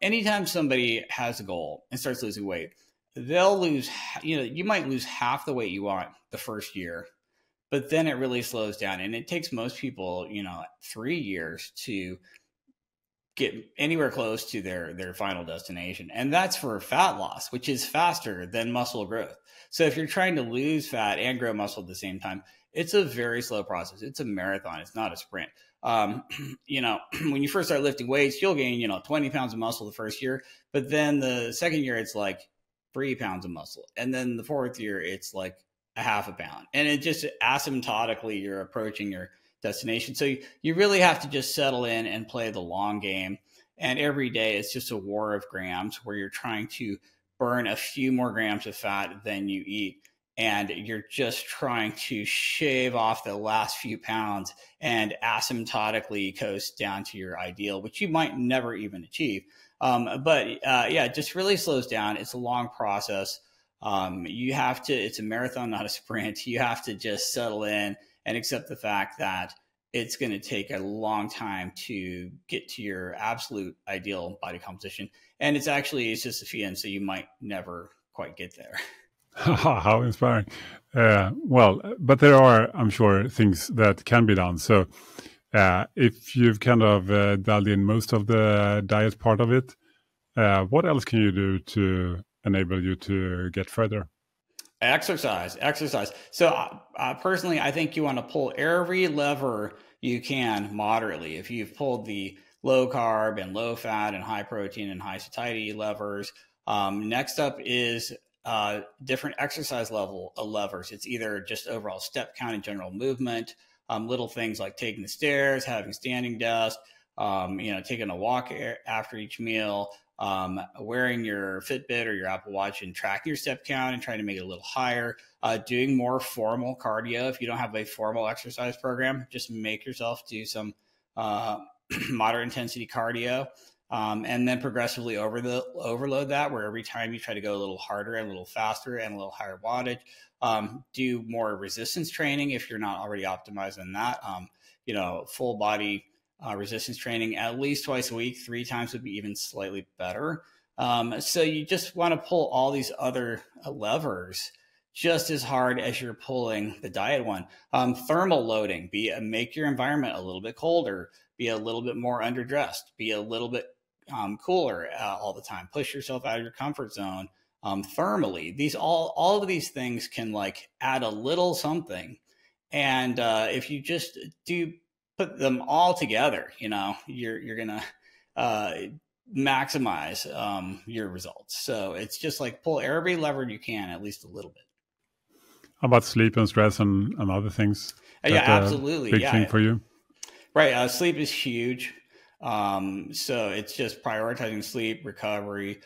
anytime somebody has a goal and starts losing weight, they'll lose, you might lose half the weight you want the first year, but then it really slows down. And it takes most people, 3 years to get anywhere close to their final destination. And that's for fat loss, which is faster than muscle growth. So if you're trying to lose fat and grow muscle at the same time, it's a very slow process. It's a marathon. It's not a sprint. When you first start lifting weights, you'll gain, 20 pounds of muscle the first year, but then the second year it's like 3 pounds of muscle. And then the fourth year, it's like a half a pound. And it just asymptotically, you're approaching your destination. So you really have to just settle in and play the long game. And every day it's just a war of grams where you're trying to burn a few more grams of fat than you eat. And you're just trying to shave off the last few pounds and asymptotically coast down to your ideal, which you might never even achieve. It just really slows down. It's a long process. It's a marathon, not a sprint. You have to just settle in and accept the fact that it's going to take a long time to get to your absolute ideal body composition. And it's just a feeling, so you might never quite get there. How inspiring. But there are, I'm sure, things that can be done. So if you've kind of dialed in most of the diet part of it, what else can you do to enable you to get further? Exercise. So personally, I think you want to pull every lever you can moderately. If you've pulled the low carb and low fat and high protein and high satiety levers, next up is different exercise levers. It's either just overall step count and general movement, little things like taking the stairs, having standing desk, taking a walk after each meal, wearing your Fitbit or your Apple Watch and tracking your step count and trying to make it a little higher, doing more formal cardio. If you don't have a formal exercise program, just make yourself do some moderate intensity cardio, and then progressively overload that, where every time you try to go a little harder and a little faster and a little higher wattage. Do more resistance training if you're not already optimized on that. Full body resistance training at least twice a week. 3 times would be even slightly better. So you just want to pull all these other levers just as hard as you're pulling the diet one. Thermal loading, make your environment a little bit colder, be a little bit more underdressed, be a little bit cooler all the time. Push yourself out of your comfort zone thermally. All of these things can add a little something. And if you just put them all together, you're going to maximize your results. So it's just pull every lever you can, at least a little bit. How about sleep and stress and other things? Yeah, absolutely. Big thing for you. Right. Sleep is huge. So it's just prioritizing sleep, recovery,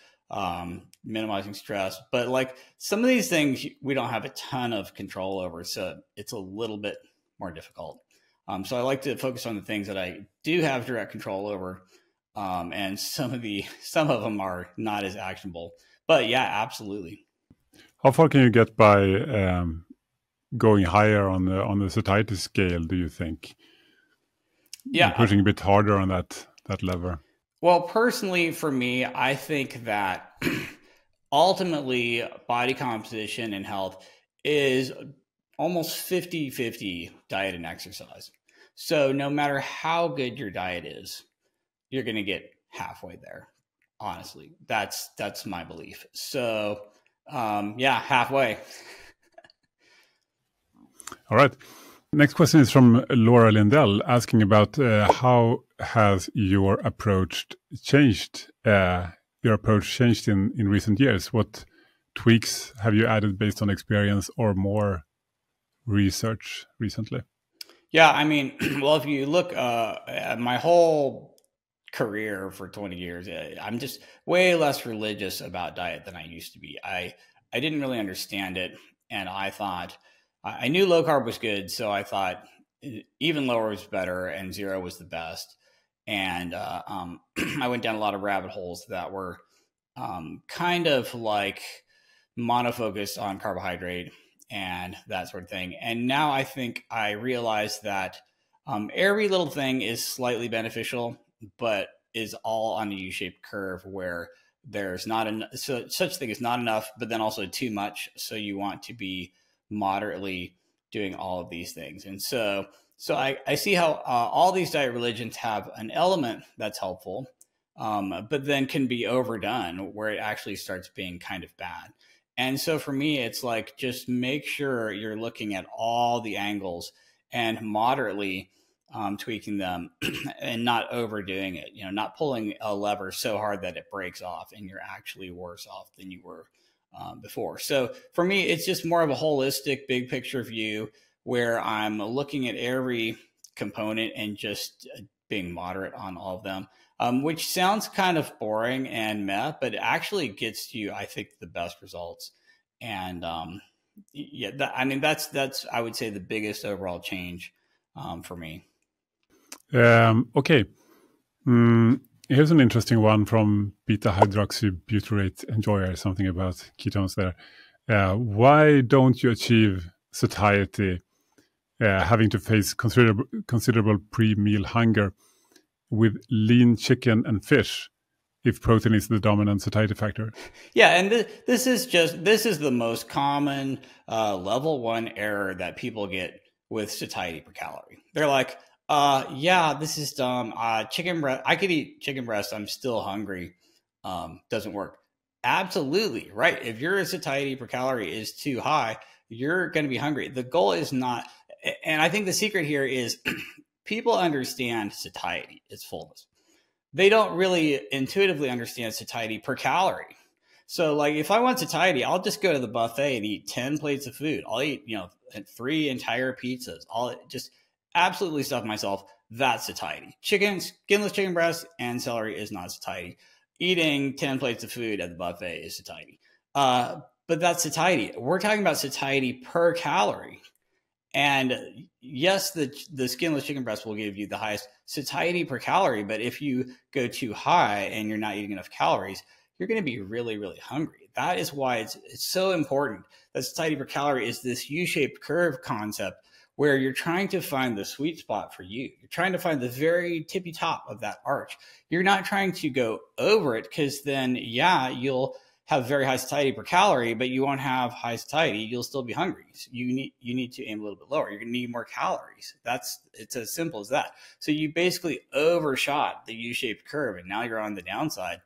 minimizing stress. But some of these things we don't have a ton of control over. So it's a little bit more difficult. So I like to focus on the things that I do have direct control over. And some of them are not as actionable, but yeah, absolutely. How far can you get by going higher on the satiety scale, do you think? Yeah. Pushing a bit harder on that lever. Well, personally, for me, I think that ultimately body composition and health is almost 50-50 diet and exercise. So no matter how good your diet is, you're going to get halfway there. Honestly, that's my belief. So halfway. All right. Next question is from Laura Lindell, asking about how has your approach changed in your approach changed in recent years? What tweaks have you added based on experience or more research recently? Yeah, I mean, well, if you look at my whole career for 20 years, I'm just way less religious about diet than I used to be. I didn't really understand it, and I thought I knew low carb was good, so I thought even lower was better, and zero was the best. And I went down a lot of rabbit holes that were kind of like monofocused on carbohydrate and that sort of thing. And now I think I realize that every little thing is slightly beneficial, but is all on a U-shaped curve where there's not such thing as not enough, but then also too much. So you want to be moderately doing all of these things. And so I see how all these diet religions have an element that's helpful, but then can be overdone where it actually starts being kind of bad. And so for me, it's like, just make sure you're looking at all the angles and moderately tweaking them and not overdoing it, not pulling a lever so hard that it breaks off and you're actually worse off than you were before. So for me, it's just more of a holistic, big picture view where I'm looking at every component and just being moderate on all of them, which sounds kind of boring and meh, but it actually gets you, I think, the best results. And that's I would say the biggest overall change for me. Okay. Here's an interesting one from beta hydroxybutyrate enjoyer, something about ketones there. Why don't you achieve satiety having to face considerable pre-meal hunger with lean chicken and fish if protein is the dominant satiety factor? Yeah, and this is the most common level 1 error that people get with satiety per calorie. They're like, yeah, this is dumb. Chicken breast, I could eat chicken breast, I'm still hungry. Doesn't work. Absolutely, right. If your satiety per calorie is too high, you're going to be hungry. The goal is not, and I think the secret here is people understand satiety, its fullness. They don't really intuitively understand satiety per calorie. So like, if I want satiety, I'll just go to the buffet and eat 10 plates of food. I'll eat, 3 entire pizzas. I'll just absolutely stuff myself. That's satiety. Skinless chicken breast and celery is not satiety. Eating 10 plates of food at the buffet is satiety. But that's satiety. We're talking about satiety per calorie. And yes, the skinless chicken breast will give you the highest satiety per calorie. But if you go too high and you're not eating enough calories, you're going to be really, really hungry. That is why it's so important that satiety per calorie is this U-shaped curve concept where you're trying to find the sweet spot for you. You're trying to find the very tippy top of that arch. You're not trying to go over it, because then, yeah, you'll have very high satiety per calorie, but you won't have high satiety. You'll still be hungry. So you need to aim a little bit lower. You're going to need more calories. It's as simple as that. So you basically overshot the U-shaped curve, and now you're on the downside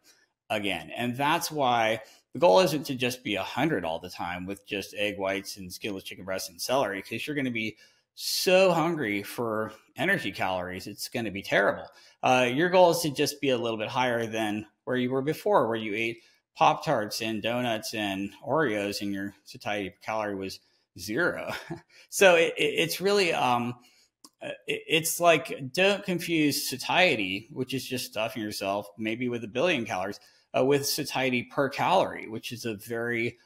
again. And that's why the goal isn't to just be 100 all the time with just egg whites and skinless chicken breast and celery, because you're going to be so hungry for energy calories. It's going to be terrible. Your goal is to just be a little bit higher than where you were before, where you ate Pop-Tarts and donuts and Oreos and your satiety per calorie was 0. So it's really, it's like, don't confuse satiety, which is just stuffing yourself maybe with 1 billion calories, with satiety per calorie, which is a very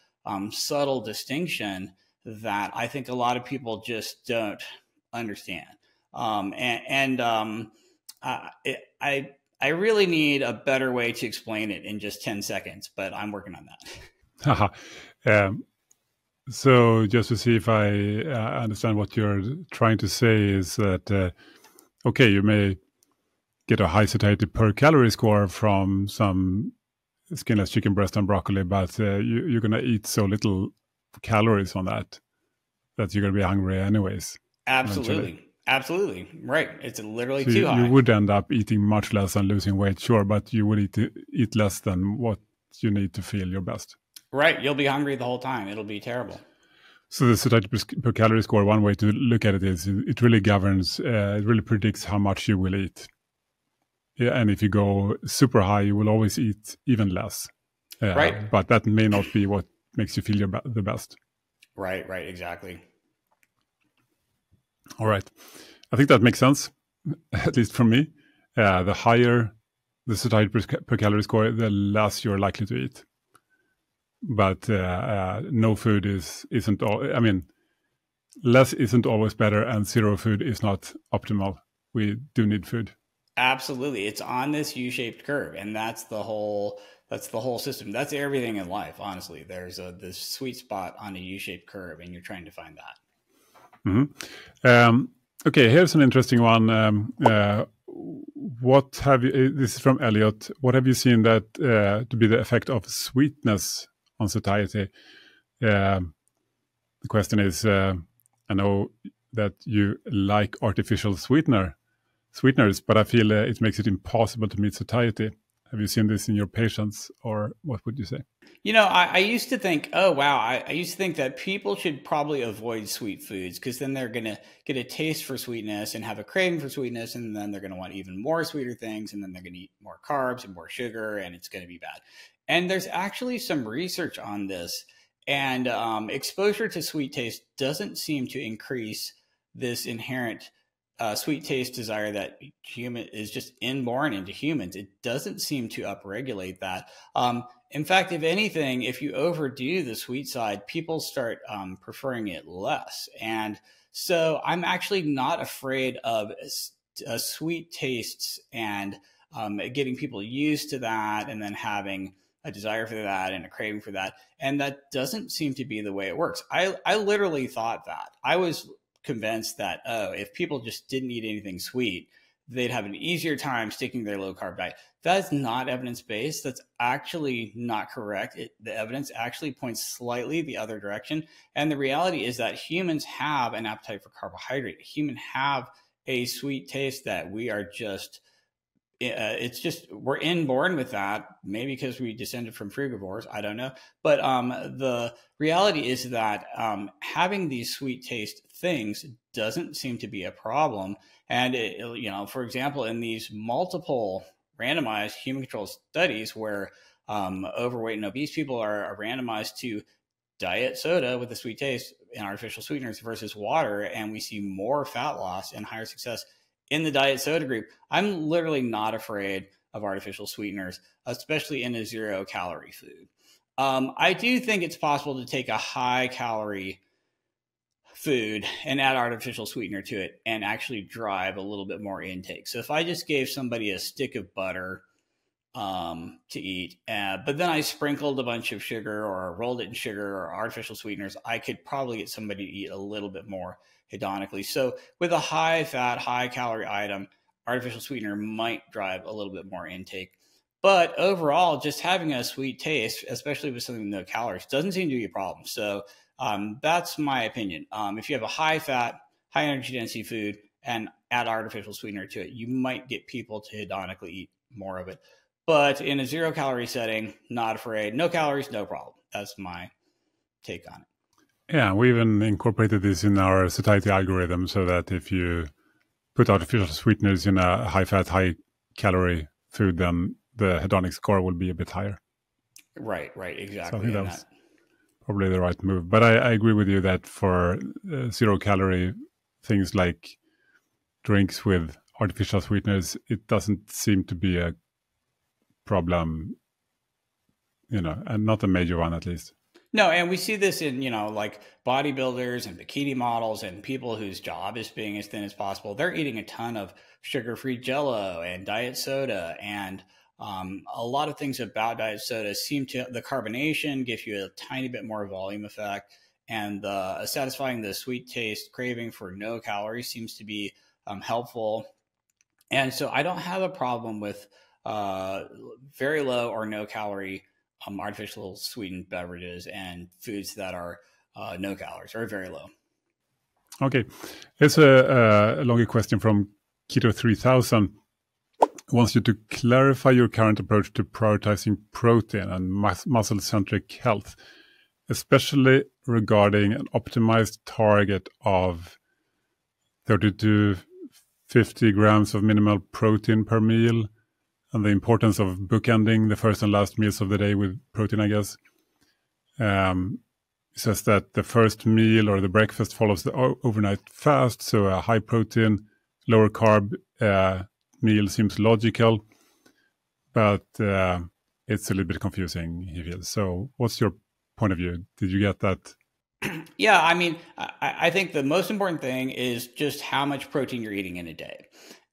subtle distinction that I think a lot of people just don't understand. I really need a better way to explain it in just 10 seconds, but I'm working on that. So just to see if I understand what you're trying to say is that, okay, you may get a high satiety per calorie score from some skinless chicken breast and broccoli, but you're going to eat so little calories on that you're going to be hungry anyways. Absolutely. Absolutely. Right. It's literally so too high. You would end up eating much less and losing weight, sure, but you would eat less than what you need to feel your best. Right. You'll be hungry the whole time. It'll be terrible. So the satiety per calorie score, one way to look at it is it really governs, it really predicts how much you will eat. Yeah, and if you go super high, you will always eat even less. Right. But that may not be what makes you feel the best. Right, exactly. All right. I think that makes sense, at least for me. The higher the satiety per calorie score, the less you're likely to eat. But no food isn't all. I mean, less isn't always better, and zero food is not optimal. We do need food. Absolutely. It's on this U-shaped curve, and that's the whole system. That's everything in life, honestly. There's this sweet spot on a U-shaped curve, and you're trying to find that. Mm-hmm. Okay, here's an interesting one. What have you? This is from Elliot. What have you seen that to be the effect of sweetness on satiety? The question is, I know that you like artificial sweeteners, but I feel it makes it impossible to meet satiety. Have you seen this in your patients, or what would you say? I used to think, oh, wow. I used to think that people should probably avoid sweet foods because then they're going to get a taste for sweetness and have a craving for sweetness. And then they're going to want even more sweeter things. And then they're going to eat more carbs and more sugar, and it's going to be bad. And there's actually some research on this. And exposure to sweet taste doesn't seem to increase this inherent sweet taste desire that human is just inborn into humans. It doesn't seem to upregulate that. In fact, if anything, if you overdo the sweet side, people start preferring it less. And so I'm actually not afraid of sweet tastes and getting people used to that, and then having a desire for that and a craving for that. And that doesn't seem to be the way it works. I literally thought that. I was convinced that, if people just didn't eat anything sweet, they'd have an easier time sticking to their low carb diet. That's not evidence-based. That's actually not correct. The evidence actually points slightly the other direction. And the reality is that humans have an appetite for carbohydrate. Humans have a sweet taste that we are just, we're inborn with that, maybe because we descended from frugivores. I don't know. But the reality is that having these sweet taste things doesn't seem to be a problem. And, for example, in these multiple randomized human controlled studies where overweight and obese people are randomized to diet soda with a sweet taste and artificial sweeteners versus water, and we see more fat loss and higher success in the diet soda group. I'm literally not afraid of artificial sweeteners, especially in a 0-calorie food. I do think it's possible to take a high-calorie food and add artificial sweetener to it and actually drive a little bit more intake. So if I just gave somebody a stick of butter to eat, but then I sprinkled a bunch of sugar or rolled it in sugar or artificial sweeteners, I could probably get somebody to eat a little bit more hedonically. So with a high fat, high calorie item, artificial sweetener might drive a little bit more intake. But overall, just having a sweet taste, especially with something with no calories, doesn't seem to be a problem. So that's my opinion. If you have a high fat, high energy density food and add artificial sweetener to it, you might get people to hedonically eat more of it. But in a 0-calorie setting, not afraid. No calories, no problem. That's my take on it. Yeah, we even incorporated this in our satiety algorithm so that if you put artificial sweeteners in a high-fat, high-calorie food, then the hedonic score will be a bit higher. Right, exactly. So I think that's probably the right move. But I agree with you that for 0-calorie things like drinks with artificial sweeteners, it doesn't seem to be a problem, and not a major one at least. No, and we see this in, like bodybuilders and bikini models and people whose job is being as thin as possible. They're eating a ton of sugar-free Jell-O and diet soda, and a lot of things about diet soda the carbonation gives you a tiny bit more volume effect, and satisfying the sweet taste craving for no calories seems to be helpful. And so I don't have a problem with very low or no calorie artificial sweetened beverages and foods that are no calories or very low. Okay. Here's a longer question from Keto 3000. Wants you to clarify your current approach to prioritizing protein and muscle-centric health, especially regarding an optimized target of 30 to 50 grams of minimal protein per meal and the importance of bookending the first and last meals of the day with protein, I guess. It says that the first meal or the breakfast follows the overnight fast, so a high protein, lower carb meal seems logical, but it's a little bit confusing, he feels. So what's your point of view? Did you get that? Yeah, I mean, I think the most important thing is just how much protein you're eating in a day.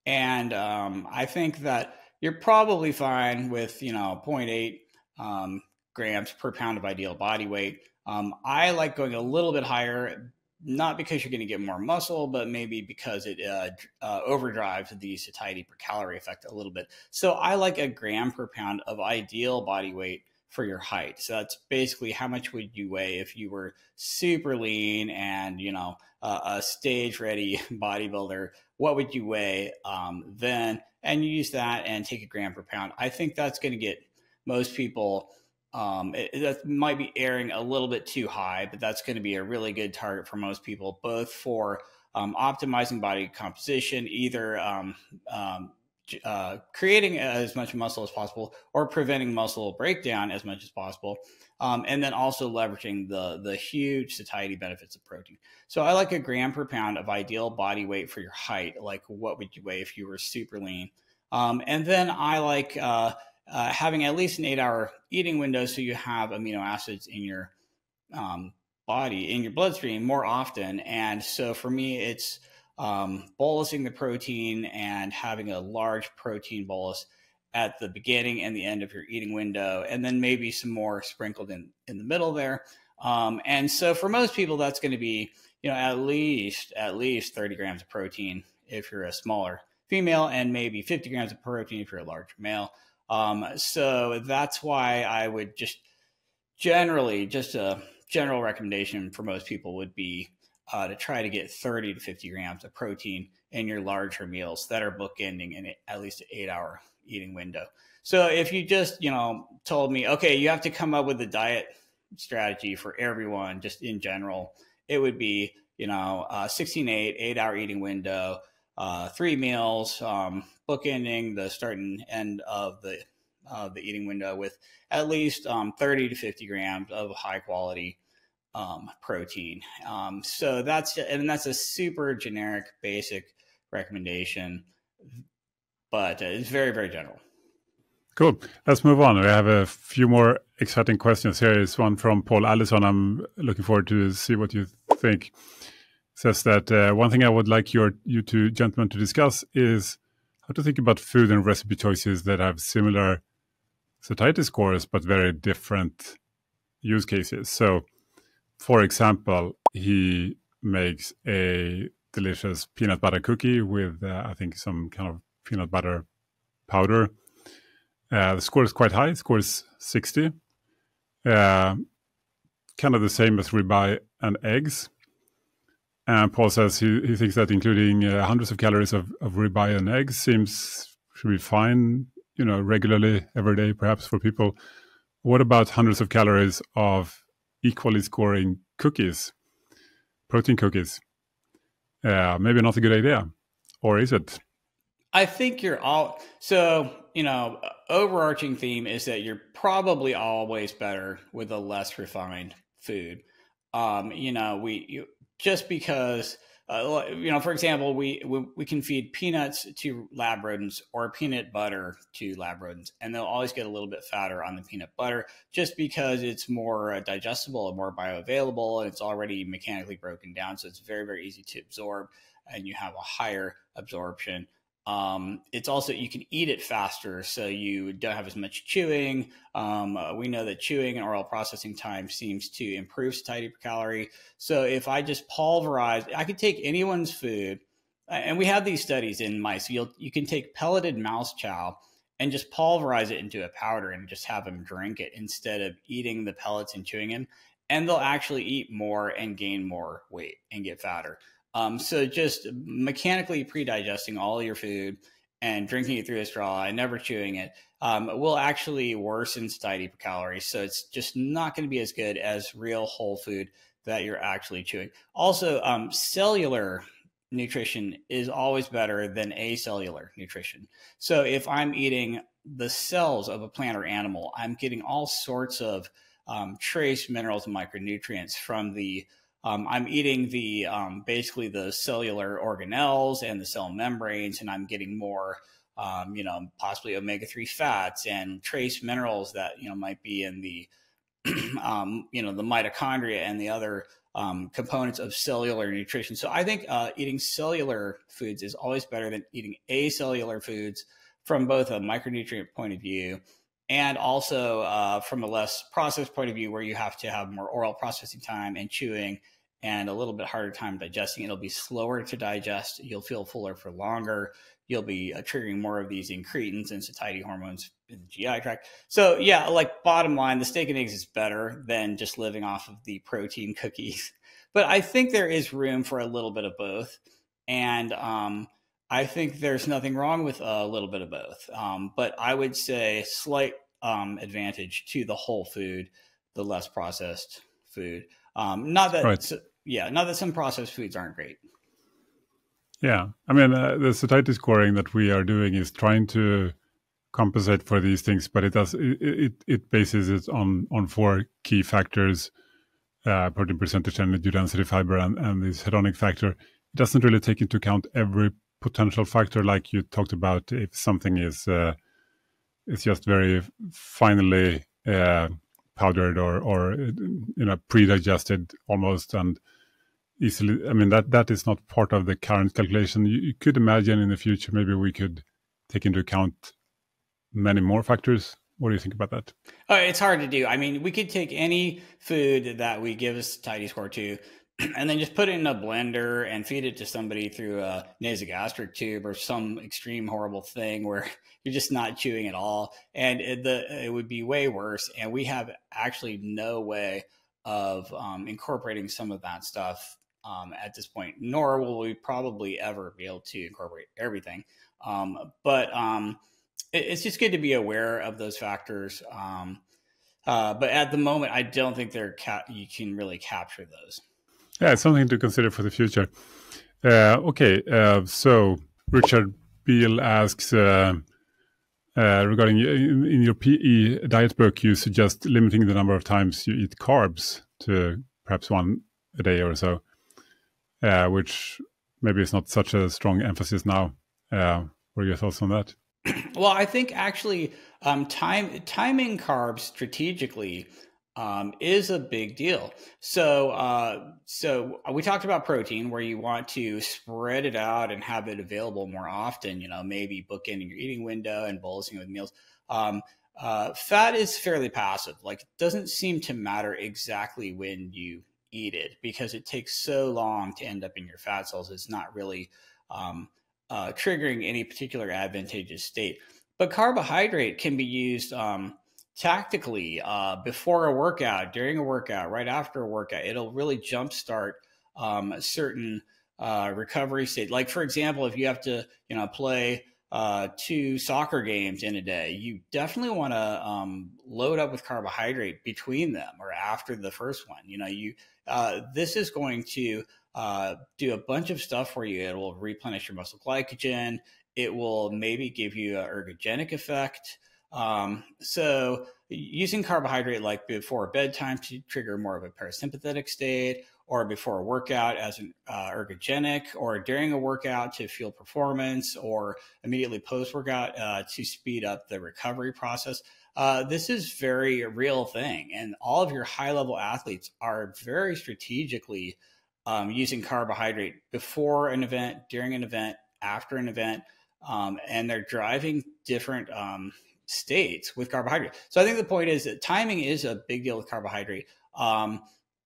And I think that you're probably fine with, 0.8 grams per pound of ideal body weight. I like going a little bit higher, not because you're going to get more muscle, but maybe because it overdrives the satiety per calorie effect a little bit. So I like a gram per pound of ideal body weight for your height. So that's basically how much would you weigh if you were super lean and, a stage ready bodybuilder. What would you weigh then? And you use that and take a gram per pound. I think that's going to get most people, that might be airing a little bit too high, but that's going to be a really good target for most people, both for optimizing body composition, either creating as much muscle as possible or preventing muscle breakdown as much as possible. And then also leveraging the huge satiety benefits of protein. So I like a gram per pound of ideal body weight for your height. Like what would you weigh if you were super lean? And then I like having at least an 8-hour eating window so you have amino acids in your body, in your bloodstream more often. And so for me, it's bolusing the protein and having a large protein bolus at the beginning and the end of your eating window, and then maybe some more sprinkled in the middle there. And so for most people, that's going to be, at least 30 grams of protein if you're a smaller female, and maybe 50 grams of protein if you're a larger male. So that's why I would just a general recommendation for most people would be to try to get 30 to 50 grams of protein in your larger meals that are bookending in at least an 8-hour eating window. So if you just, told me, okay, you have to come up with a diet strategy for everyone, just in general, it would be, 16-8, 8-hour eating window, 3 meals, bookending the start and end of the eating window with at least 30 to 50 grams of high quality protein. So that's a super generic, basic recommendation, but it's very, very general. Cool. Let's move on. We have a few more exciting questions. Here is one from Paul Allison. I'm looking forward to see what you think. It says that one thing I would like you two gentlemen to discuss is how to think about food and recipe choices that have similar satiety scores but very different use cases. So, for example, he makes a delicious peanut butter cookie with, I think, some kind of peanut butter powder. The score is quite high. Score is 60. Kind of the same as ribeye and eggs. And Paul says he thinks that including hundreds of calories of ribeye and eggs should be fine, regularly, every day, perhaps for people. What about hundreds of calories of equally scoring cookies, protein cookies? Maybe not a good idea, or is it? I think overarching theme is that you're probably always better with a less refined food. Just because, for example, we can feed peanuts to lab rodents or peanut butter to lab rodents, and they'll always get a little bit fatter on the peanut butter just because it's more digestible and more bioavailable, and it's already mechanically broken down. So it's very, very easy to absorb, and you have a higher absorption. It's also, you can eat it faster, so you don't have as much chewing. We know that chewing and oral processing time seems to improve satiety per calorie. So if I just pulverize, I could take anyone's food, and we have these studies in mice. You can take pelleted mouse chow and just pulverize it into a powder and just have them drink it instead of eating the pellets and chewing them, and they'll actually eat more and gain more weight and get fatter. So just mechanically pre-digesting all your food and drinking it through a straw and never chewing it will actually worsen satiety per calorie. So it's just not going to be as good as real whole food that you're actually chewing. Also, cellular nutrition is always better than acellular nutrition. So if I'm eating the cells of a plant or animal, I'm getting all sorts of trace minerals and micronutrients from the I'm eating the basically the cellular organelles and the cell membranes, and I'm getting more possibly omega-3 fats and trace minerals that might be in the the mitochondria and the other components of cellular nutrition. So I think eating cellular foods is always better than eating acellular foods from both a micronutrient point of view and also from a less processed point of view, where you have to have more oral processing time and chewing and a little bit harder time digesting. It'll be slower to digest. You'll feel fuller for longer. You'll be triggering more of these incretins and satiety hormones in the GI tract. So yeah, like bottom line, the steak and eggs is better than just living off of the protein cookies. But I think there is room for a little bit of both. And I think there's nothing wrong with a little bit of both. But I would say slight advantage to the whole food, the less processed food. Not that some processed foods aren't great. Yeah, I mean, the satiety scoring that we are doing is trying to compensate for these things, but it bases it on 4 key factors: protein percentage, energy density, fiber, and this hedonic factor. It doesn't really take into account every potential factor, like you talked about. If something is just very finely powdered or pre-digested almost, and easily, I mean, that is not part of the current calculation. You could imagine in the future maybe we could take into account many more factors. What do you think about that? It's hard to do. I mean, we could take any food that we give a satiety score to and then just put it in a blender and feed it to somebody through a nasogastric tube or some extreme horrible thing where you're just not chewing at all. And it would be way worse. And we have actually no way of incorporating some of that stuff at this point, nor will we probably ever be able to incorporate everything. But it's just good to be aware of those factors. But at the moment, I don't think you can really capture those. Yeah, it's something to consider for the future. So Richard Beale asks, regarding in your PE diet book, you suggest limiting the number of times you eat carbs to perhaps 1 a day or so, which maybe is not such a strong emphasis now. What are your thoughts on that? Well, I think actually timing carbs strategically is a big deal. So we talked about protein, where you want to spread it out and have it available more often, maybe bookending your eating window and bolusing with meals. Fat is fairly passive. Like, it doesn't seem to matter exactly when you eat it because it takes so long to end up in your fat cells. It's not really triggering any particular advantageous state. But carbohydrate can be used tactically before a workout, during a workout, right after a workout. It'll really jumpstart a certain recovery state. Like, for example, if you have to play 2 soccer games in a day, you definitely want to load up with carbohydrate between them or after the first one. This is going to do a bunch of stuff for you. It will replenish your muscle glycogen. It will maybe give you an ergogenic effect. So using carbohydrate like before bedtime to trigger more of a parasympathetic state, or before a workout as an ergogenic, or during a workout to fuel performance, or immediately post-workout to speed up the recovery process. This is very real thing. And all of your high-level athletes are very strategically using carbohydrate before an event, during an event, after an event, and they're driving different states with carbohydrate. So I think the point is that timing is a big deal with carbohydrate.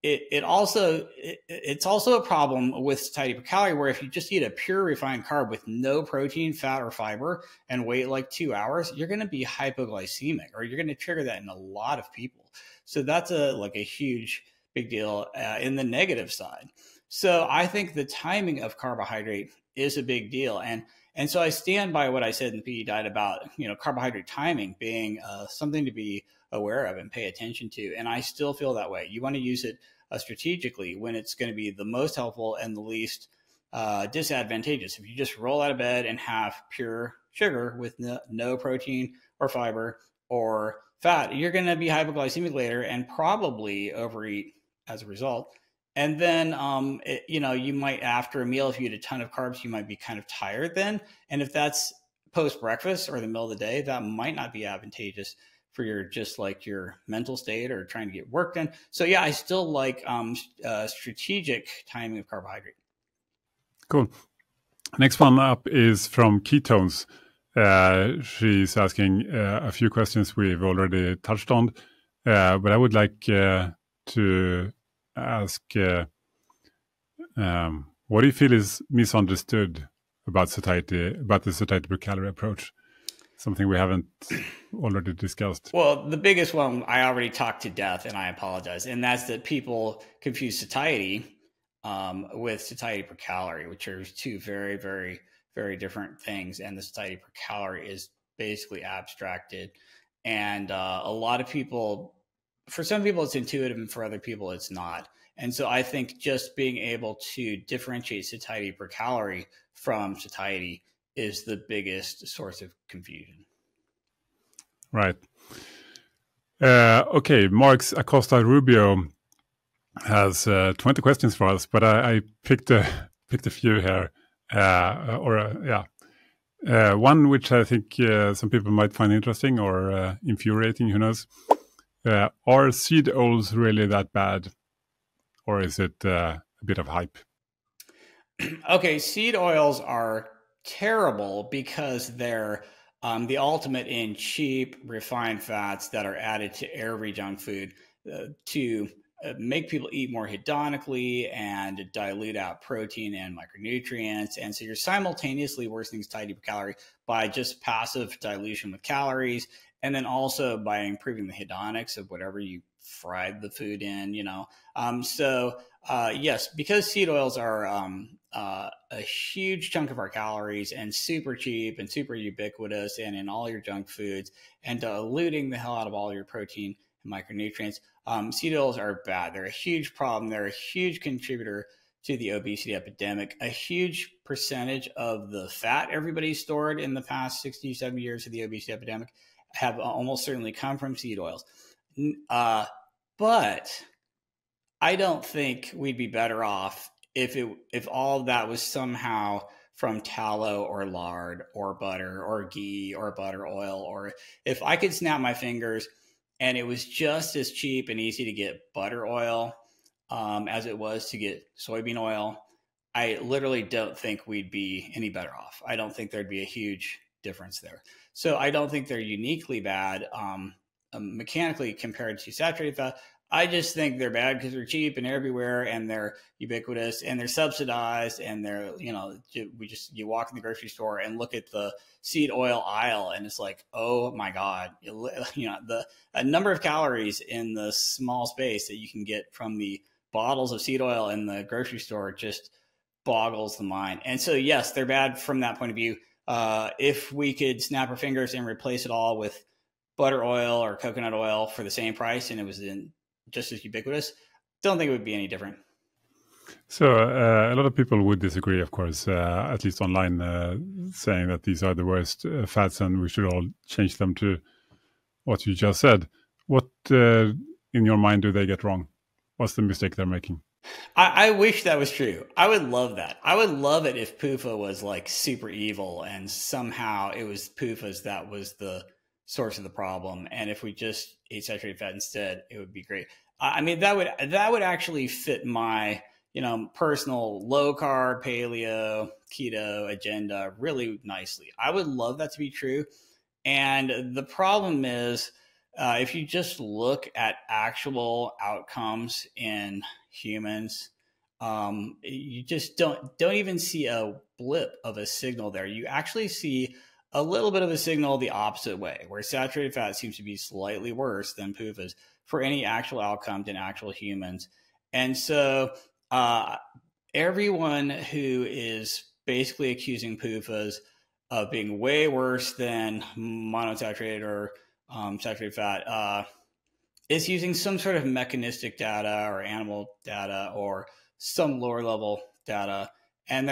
It's also a problem with satiety per calorie, where if you just eat a pure refined carb with no protein, fat, or fiber and wait like 2 hours, you're going to be hypoglycemic, or you're going to trigger that in a lot of people. So that's a huge big deal in the negative side. So I think the timing of carbohydrate is a big deal. And so I stand by what I said in the PE diet about, carbohydrate timing being something to be aware of and pay attention to. And I still feel that way. You want to use it strategically when it's going to be the most helpful and the least disadvantageous. If you just roll out of bed and have pure sugar with no protein or fiber or fat, you're going to be hypoglycemic later and probably overeat as a result. And then, you might, after a meal, if you eat a ton of carbs, you might be kind of tired then. And if that's post breakfast or the middle of the day, that might not be advantageous for your mental state or trying to get work done. So yeah, I still like strategic timing of carbohydrate. Cool. Next one up is from Ketones. She's asking a few questions we've already touched on, but I would like to ask, what do you feel is misunderstood about the satiety per calorie approach? Something we haven't already discussed. Well, the biggest one I already talked to death, and I apologize, and that's that people confuse satiety with satiety per calorie, which are two very, very, very different things. And the satiety per calorie is basically abstracted. And a lot of people, for some people, it's intuitive, and for other people, it's not. And so I think just being able to differentiate satiety per calorie from satiety is the biggest source of confusion. Right. Okay, Marx Acosta Rubio has 20 questions for us, but I picked a few here. One which I think some people might find interesting or infuriating, who knows. Are seed oils really that bad? Or is it a bit of hype? Okay, seed oils are terrible because they're the ultimate in cheap, refined fats that are added to every junk food to make people eat more hedonically and dilute out protein and micronutrients. And so you're simultaneously worsening satiety per calorie by just passive dilution with calories, and then also by improving the hedonics of whatever you fried the food in, yes, because seed oils are a huge chunk of our calories and super cheap and super ubiquitous and in all your junk foods and diluting the hell out of all your protein and micronutrients. Seed oils are bad. They're a huge problem. They're a huge contributor to the obesity epidemic. A huge percentage of the fat everybody's stored in the past 60, 70 years of the obesity epidemic have almost certainly come from seed oils. But I don't think we'd be better off if all of that was somehow from tallow or lard or butter or ghee or butter oil, or if I could snap my fingers and it was just as cheap and easy to get butter oil as it was to get soybean oil, I literally don't think we'd be any better off. I don't think there'd be a huge difference there. So I don't think they're uniquely bad mechanically compared to saturated fat. I just think they're bad because they're cheap and everywhere, and they're ubiquitous and they're subsidized, and they're, you walk in the grocery store and look at the seed oil aisle and it's like, oh my God, the number of calories in the small space that you can get from the bottles of seed oil in the grocery store just boggles the mind. And so, yes, they're bad from that point of view. If we could snap our fingers and replace it all with butter oil or coconut oil for the same price and it was just as ubiquitous, don't think it would be any different. So a lot of people would disagree, of course, at least online, saying that these are the worst fats and we should all change them to what you just said. What, in your mind, do they get wrong? What's the mistake they're making? I wish that was true. I would love that. I would love it if PUFA was like super evil and somehow it was PUFAs that was the source of the problem. And if we just ate saturated fat instead, it would be great. I mean, that would actually fit my, personal low carb, paleo, keto agenda really nicely. I would love that to be true. And the problem is, if you just look at actual outcomes in humans, you just don't even see a blip of a signal there. You actually see a little bit of a signal the opposite way, where saturated fat seems to be slightly worse than PUFAs for any actual outcome in actual humans. And so everyone who is basically accusing PUFAs of being way worse than monounsaturated or saturated fat is using some sort of mechanistic data or animal data or some lower level data. and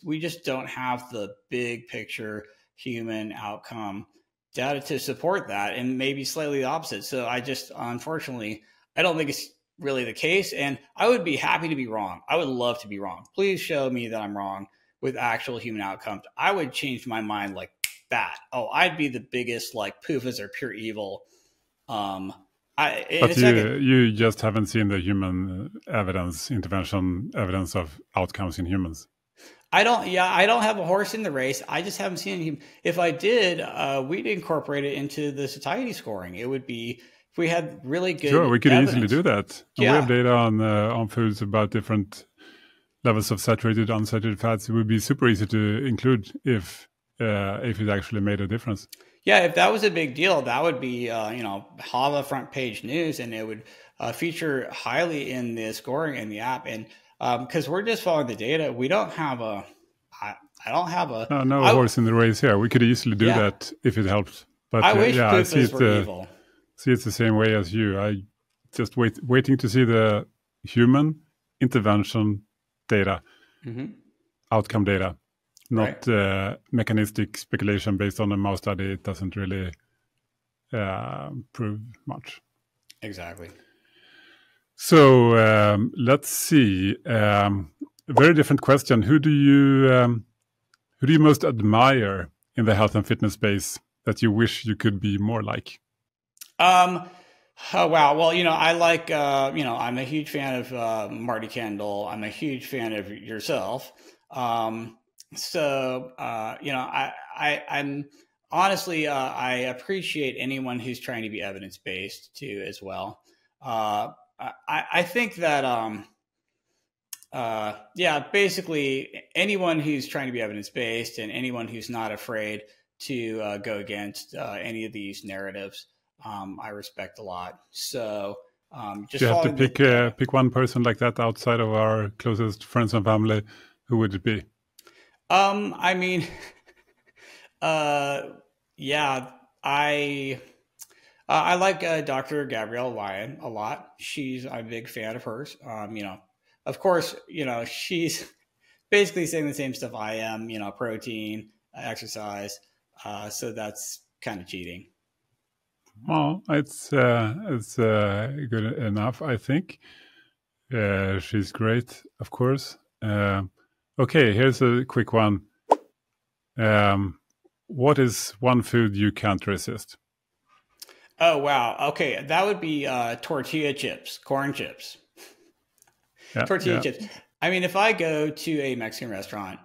we just don't have the big picture human outcome data to support that, and maybe slightly the opposite. So unfortunately, I don't think it's really the case, and I would be happy to be wrong. I would love to be wrong. Please show me that I'm wrong with actual human outcomes. I would change my mind like that. Oh, I'd be the biggest like poofas are pure evil. But you just haven't seen the human intervention evidence of outcomes in humans. I don't have a horse in the race. I just haven't seen him. If I did, we'd incorporate it into the satiety scoring. It would be, if we had really good Sure, we could evidence. easily do that. Yeah. We have data on foods about different levels of saturated, unsaturated fats. It would be super easy to include if it actually made a difference. Yeah, if that was a big deal, that would be Hava front page news, and it would feature highly in the scoring in the app. And because we're just following the data, we don't have I don't have a horse in the race here. We could easily do that if it helped. But I wish poofas were evil. See, it's the same way as you. I just waiting to see the human intervention data, outcome data. Not mechanistic speculation based on a mouse study. It doesn't really prove much. Exactly. So let's see. A very different question. Who do you most admire in the health and fitness space that you wish you could be more like? Oh wow. Well, I like I'm a huge fan of Marty Kendall. I'm a huge fan of yourself. So, I'm honestly, I appreciate anyone who's trying to be evidence-based too, as well. I think that, basically anyone who's trying to be evidence-based and anyone who's not afraid to go against any of these narratives, I respect a lot. So, just you have to pick one person like that outside of our closest friends and family. Who would it be? I like Dr. Gabrielle Lyon a lot. I'm a big fan of hers. Of course, she's basically saying the same stuff I am, protein, exercise. So that's kind of cheating. Well, it's good enough, I think. She's great, of course. Okay, here's a quick one. What is one food you can't resist? Oh, wow. Okay, that would be tortilla chips, corn chips. Tortilla chips. I mean, if I go to a Mexican restaurant,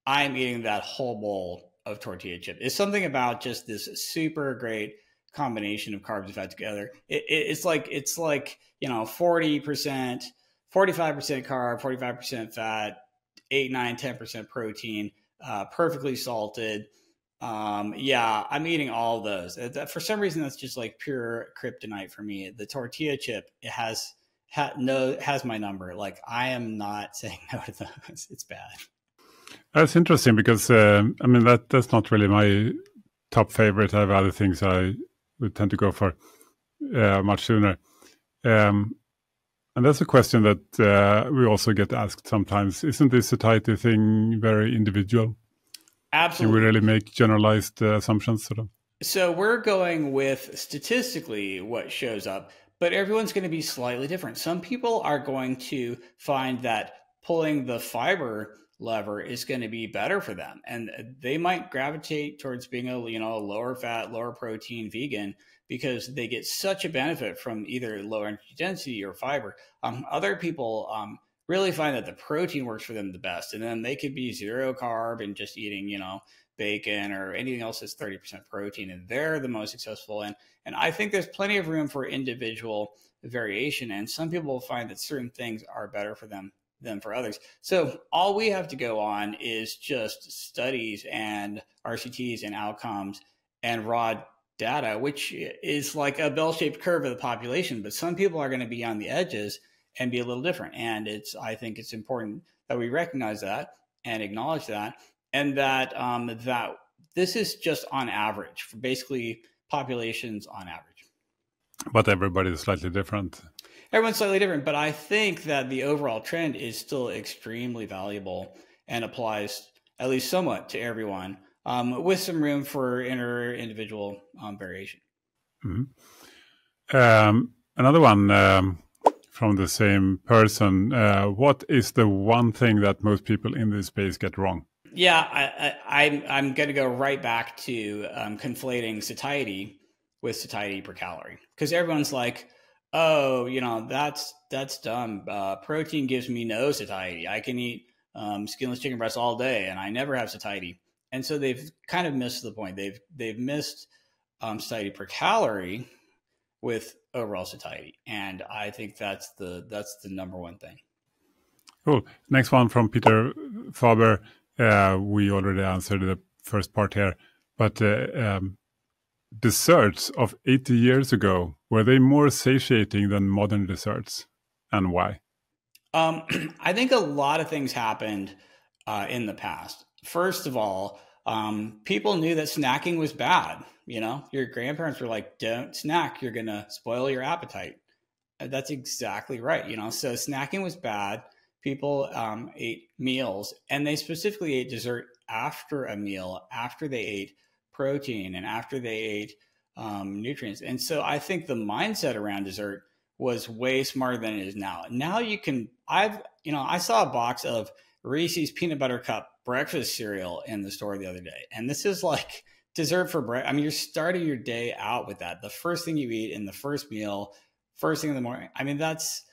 I'm eating that whole bowl of tortilla chips. It's something about just this super great combination of carbs and fat together. It's like 40%, 45% carb, 45% fat, 8, 9, 10% protein, perfectly salted. I'm eating all of those. For some reason, that's just like pure kryptonite for me. The tortilla chip, it has my number. Like, I am not saying no to those. It's bad. That's interesting because that's not really my top favorite. I have other things I would tend to go for much sooner. And that's a question that we also get asked sometimes. Isn't this satiety thing very individual? Absolutely. Can we really make generalized assumptions? Sort of? So we're going with statistically what shows up, but everyone's going to be slightly different. Some people are going to find that pulling the fiber lever is going to be better for them, and they might gravitate towards being a lower fat, lower protein vegan because they get such a benefit from either low energy density or fiber. Other people really find that the protein works for them the best, and then they could be zero carb and just eating bacon or anything else that's 30% protein, and they're the most successful. And I think there's plenty of room for individual variation, and some people find that certain things are better for them than for others. So all we have to go on is just studies and RCTs and outcomes and raw data, which is like a bell-shaped curve of the population, but some people are going to be on the edges and be a little different. And I think it's important that we recognize that and acknowledge that, and that this is just on average for basically populations on average. But everybody is slightly different. Everyone's slightly different, but I think that the overall trend is still extremely valuable and applies at least somewhat to everyone, with some room for individual variation. Another one from the same person. What is the one thing that most people in this space get wrong? Yeah, I'm going to go right back to conflating satiety with satiety per calorie, because everyone's like, oh, that's dumb. Protein gives me no satiety. I can eat skinless chicken breasts all day, and I never have satiety. And so they've kind of missed the point. They've missed satiety per calorie with overall satiety, and I think that's the number one thing. Cool. Next one from Peter Faber. We already answered the first part here, but desserts of 80 years ago, were they more satiating than modern desserts, and why? I think a lot of things happened in the past. First of all, people knew that snacking was bad. Your grandparents were like, don't snack, you're going to spoil your appetite. That's exactly right. So snacking was bad. People ate meals, and they specifically ate dessert after a meal, after they ate protein and after they ate nutrients. And so I think the mindset around dessert was way smarter than it is now. Now I saw a box of Reese's peanut butter cup breakfast cereal in the store the other day. And this is like dessert for breakfast. I mean, you're starting your day out with that. The first thing you eat in the first meal, first thing in the morning. I mean, that's,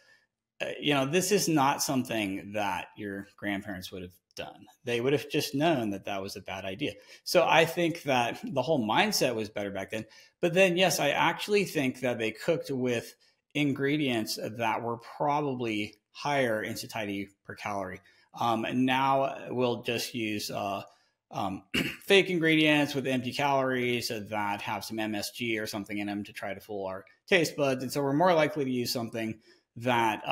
this is not something that your grandparents would have done. They would have just known that that was a bad idea. So I think that the whole mindset was better back then. But then, yes, I actually think that they cooked with ingredients that were probably higher in satiety per calorie. And now we'll just use fake ingredients with empty calories that have some MSG or something in them to try to fool our taste buds. And so we're more likely to use something that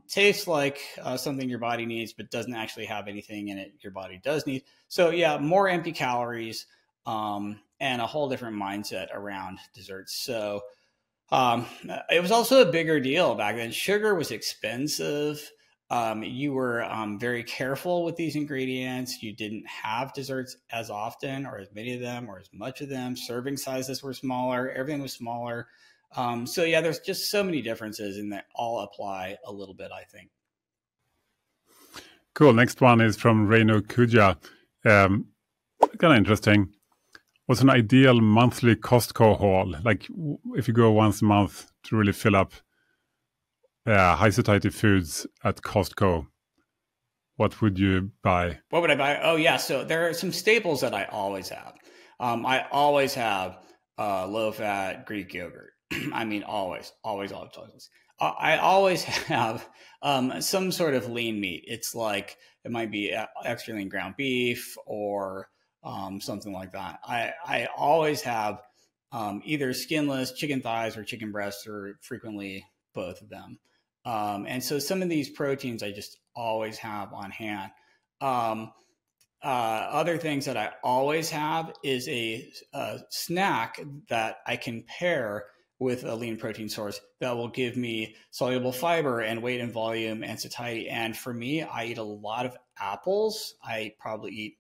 tastes like something your body needs, but doesn't actually have anything in it your body does need. So yeah, more empty calories and a whole different mindset around desserts. So it was also a bigger deal back then. Sugar was expensive. You were very careful with these ingredients. You didn't have desserts as often or as many of them or as much of them. Serving sizes were smaller. Everything was smaller. So yeah, there's just so many differences, and they all apply a little bit, I think. Cool. Next one is from Reino Kuja. Kind of interesting. What's an ideal monthly Costco haul? Like if you go once a month to really fill up high satiety foods at Costco, what would you buy? What would I buy? Oh yeah, so there are some staples that I always have. I always have low-fat Greek yogurt. I mean, always. I always have some sort of lean meat. It's like it might be extra lean ground beef or something like that. I always have either skinless chicken thighs or chicken breasts, or frequently both of them. And so some of these proteins I just always have on hand. Other things that I always have is a snack that I can pair with a lean protein source that will give me soluble fiber and weight and volume and satiety. And for me, I eat a lot of apples. I probably eat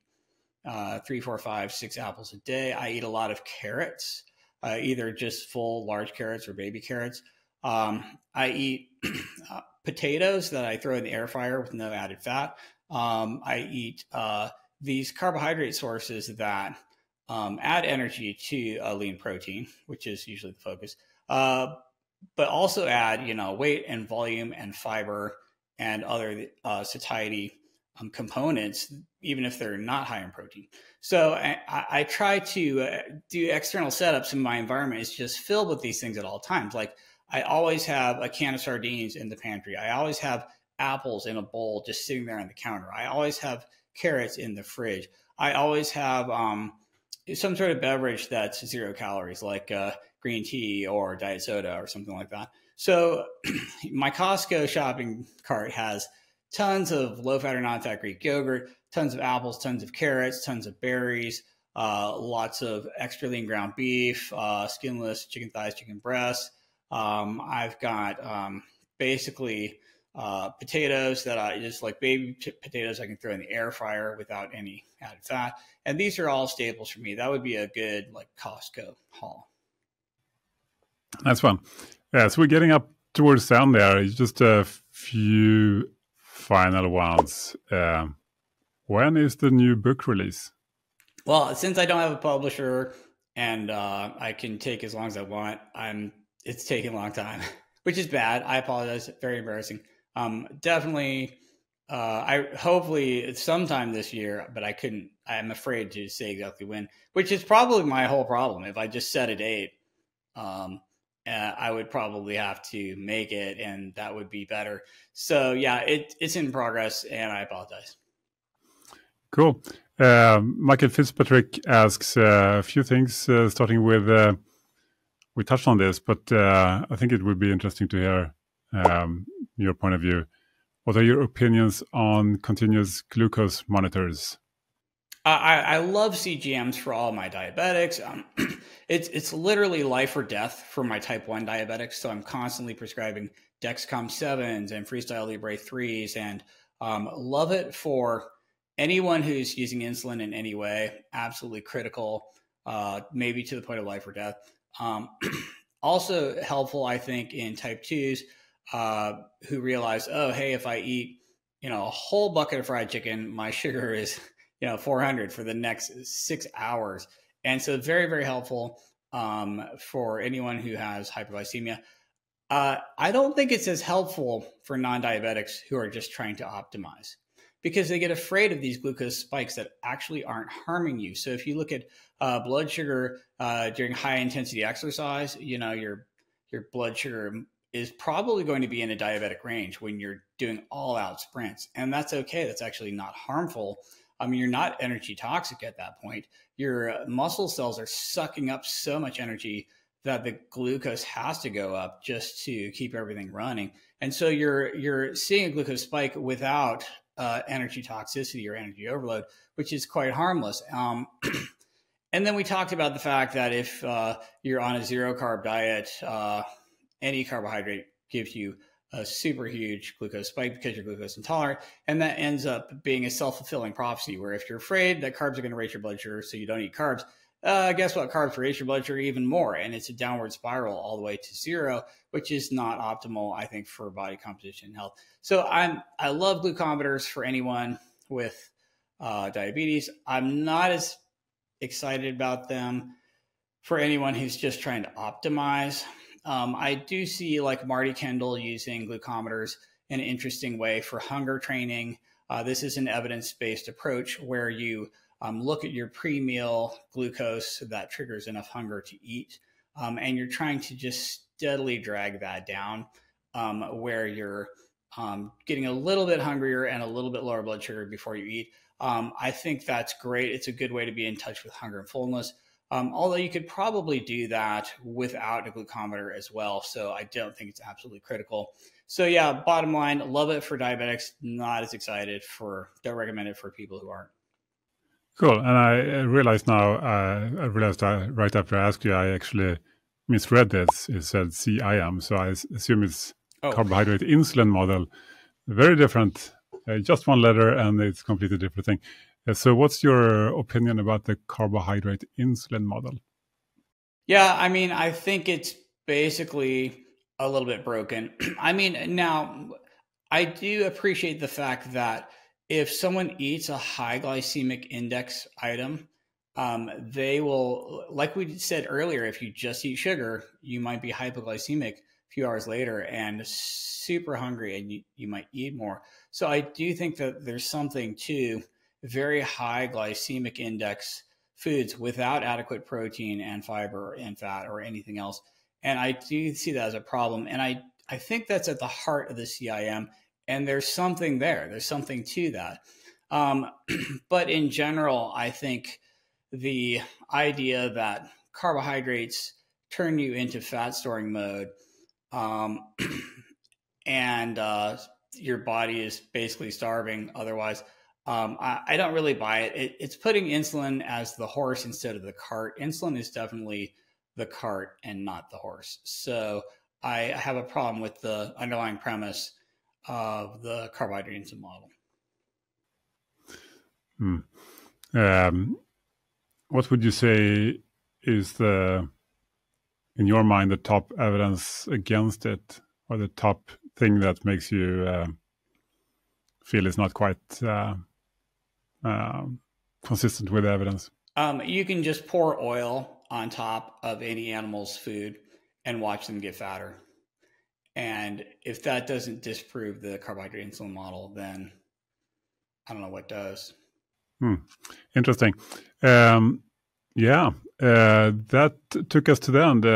3, 4, 5, 6 apples a day. I eat a lot of carrots, either just full large carrots or baby carrots. I eat potatoes that I throw in the air fryer with no added fat. I eat these carbohydrate sources that add energy to a lean protein, which is usually the focus, but also add, weight and volume and fiber and other satiety components, even if they're not high in protein. So I try to do external setups in my environment. It's just filled with these things at all times. Like I always have a can of sardines in the pantry. I always have apples in a bowl just sitting there on the counter. I always have carrots in the fridge. I always have some sort of beverage that's 0 calories, like green tea or diet soda or something like that. So my Costco shopping cart has tons of low-fat or non-fat Greek yogurt, tons of apples, tons of carrots, tons of berries, lots of extra lean ground beef, skinless chicken thighs, chicken breasts, I've got basically potatoes that I just like baby potatoes I can throw in the air fryer without any added fat. And these are all staples for me. That would be a good like Costco haul. That's fun. Yeah, so we're getting up towards the end there. It's just a few final ones. When is the new book release? Well, since I don't have a publisher and I can take as long as I want, it's taking a long time, which is bad. I apologize. Very embarrassing. Definitely, hopefully it's sometime this year, but I'm afraid to say exactly when, which is probably my whole problem. If I just set a date, I would probably have to make it, and that would be better. So yeah, it's in progress, and I apologize. Cool. Michael Fitzpatrick asks a few things, starting with, we touched on this, but I think it would be interesting to hear your point of view. What are your opinions on continuous glucose monitors? I love CGMs for all my diabetics. It's literally life or death for my type 1 diabetics. So I'm constantly prescribing Dexcom 7s and Freestyle Libre 3s, and love it for anyone who's using insulin in any way. Absolutely critical, maybe to the point of life or death. Also helpful, I think, in type 2s who realize, oh, hey, if I eat, a whole bucket of fried chicken, my sugar is 400 for the next 6 hours. And so very, very helpful for anyone who has hyperglycemia. I don't think it's as helpful for non-diabetics who are just trying to optimize, because they get afraid of these glucose spikes that actually aren't harming you. So if you look at blood sugar during high intensity exercise, your blood sugar is probably going to be in a diabetic range when you're doing all out sprints. And that's okay. That's actually not harmful. You're not energy toxic at that point. Your muscle cells are sucking up so much energy that the glucose has to go up just to keep everything running. And so you're seeing a glucose spike without energy toxicity or energy overload, which is quite harmless. And then we talked about the fact that if you're on a zero carb diet, any carbohydrate gives you a super huge glucose spike because you're glucose intolerant. And that ends up being a self-fulfilling prophecy, where if you're afraid that carbs are going to raise your blood sugar, so you don't eat carbs, guess what? Carbs raise your blood sugar even more. And it's a downward spiral all the way to zero, which is not optimal, I think, for body composition and health. So I love glucometers for anyone with diabetes. I'm not as excited about them for anyone who's just trying to optimize. I do see like Marty Kendall using glucometers in an interesting way for hunger training. This is an evidence-based approach where you look at your pre-meal glucose that triggers enough hunger to eat. And you're trying to just steadily drag that down where you're getting a little bit hungrier and a little bit lower blood sugar before you eat. I think that's great. It's a good way to be in touch with hunger and fullness. Although you could probably do that without a glucometer as well. So I don't think it's absolutely critical. So yeah, bottom line, love it for diabetics, not as excited don't recommend it for people who aren't. Cool. And I realized now, right after I asked you, I actually misread this. It said CIM. So I assume it's carbohydrate-insulin model. Very different. Just one letter and it's a completely different thing. So what's your opinion about the carbohydrate-insulin model? Yeah, I think it's basically a little bit broken. Now, I do appreciate the fact that if someone eats a high glycemic index item, they will, like we said earlier, if you just eat sugar, you might be hypoglycemic a few hours later and super hungry, and you might eat more. So I do think that there's something to very high glycemic index foods without adequate protein and fiber and fat or anything else. And I do see that as a problem. And I think that's at the heart of the CIM. And there's something there. There's something to that. But in general, I think the idea that carbohydrates turn you into fat storing mode and your body is basically starving otherwise, I don't really buy it. It's putting insulin as the horse instead of the cart. Insulin is definitely the cart and not the horse. So I have a problem with the underlying premise of the carbohydrate-insulin model. What would you say is in your mind, the top evidence against it, or the top thing that makes you feel it's not quite consistent with the evidence? You can just pour oil on top of any animal's food and watch them get fatter. And if that doesn't disprove the carbohydrate insulin model, then I don't know what does. Interesting. That took us to the end,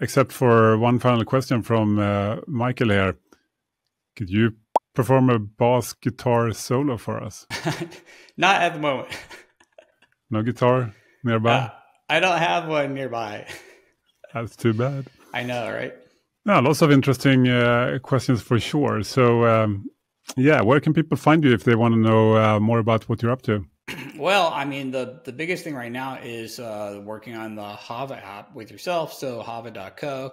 except for one final question from Michael here. Could you perform a bass guitar solo for us? Not at the moment. No guitar nearby? I don't have one nearby. That's too bad. I know, right? Yeah, lots of interesting questions for sure. So, where can people find you if they want to know more about what you're up to? Well, I mean, the biggest thing right now is working on the Hava app with yourself. So hava.co,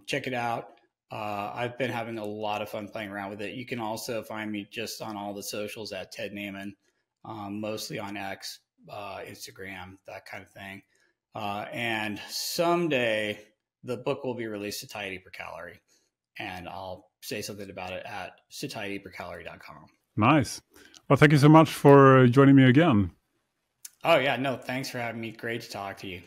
check it out. I've been having a lot of fun playing around with it. You can also find me just on all the socials at Ted Naiman, mostly on X, Instagram, that kind of thing. And someday the book will be released, Satiety Per Calorie, and I'll say something about it at satietypercalorie.com. Nice. Well, thank you so much for joining me again. Oh, yeah. No, thanks for having me. Great to talk to you.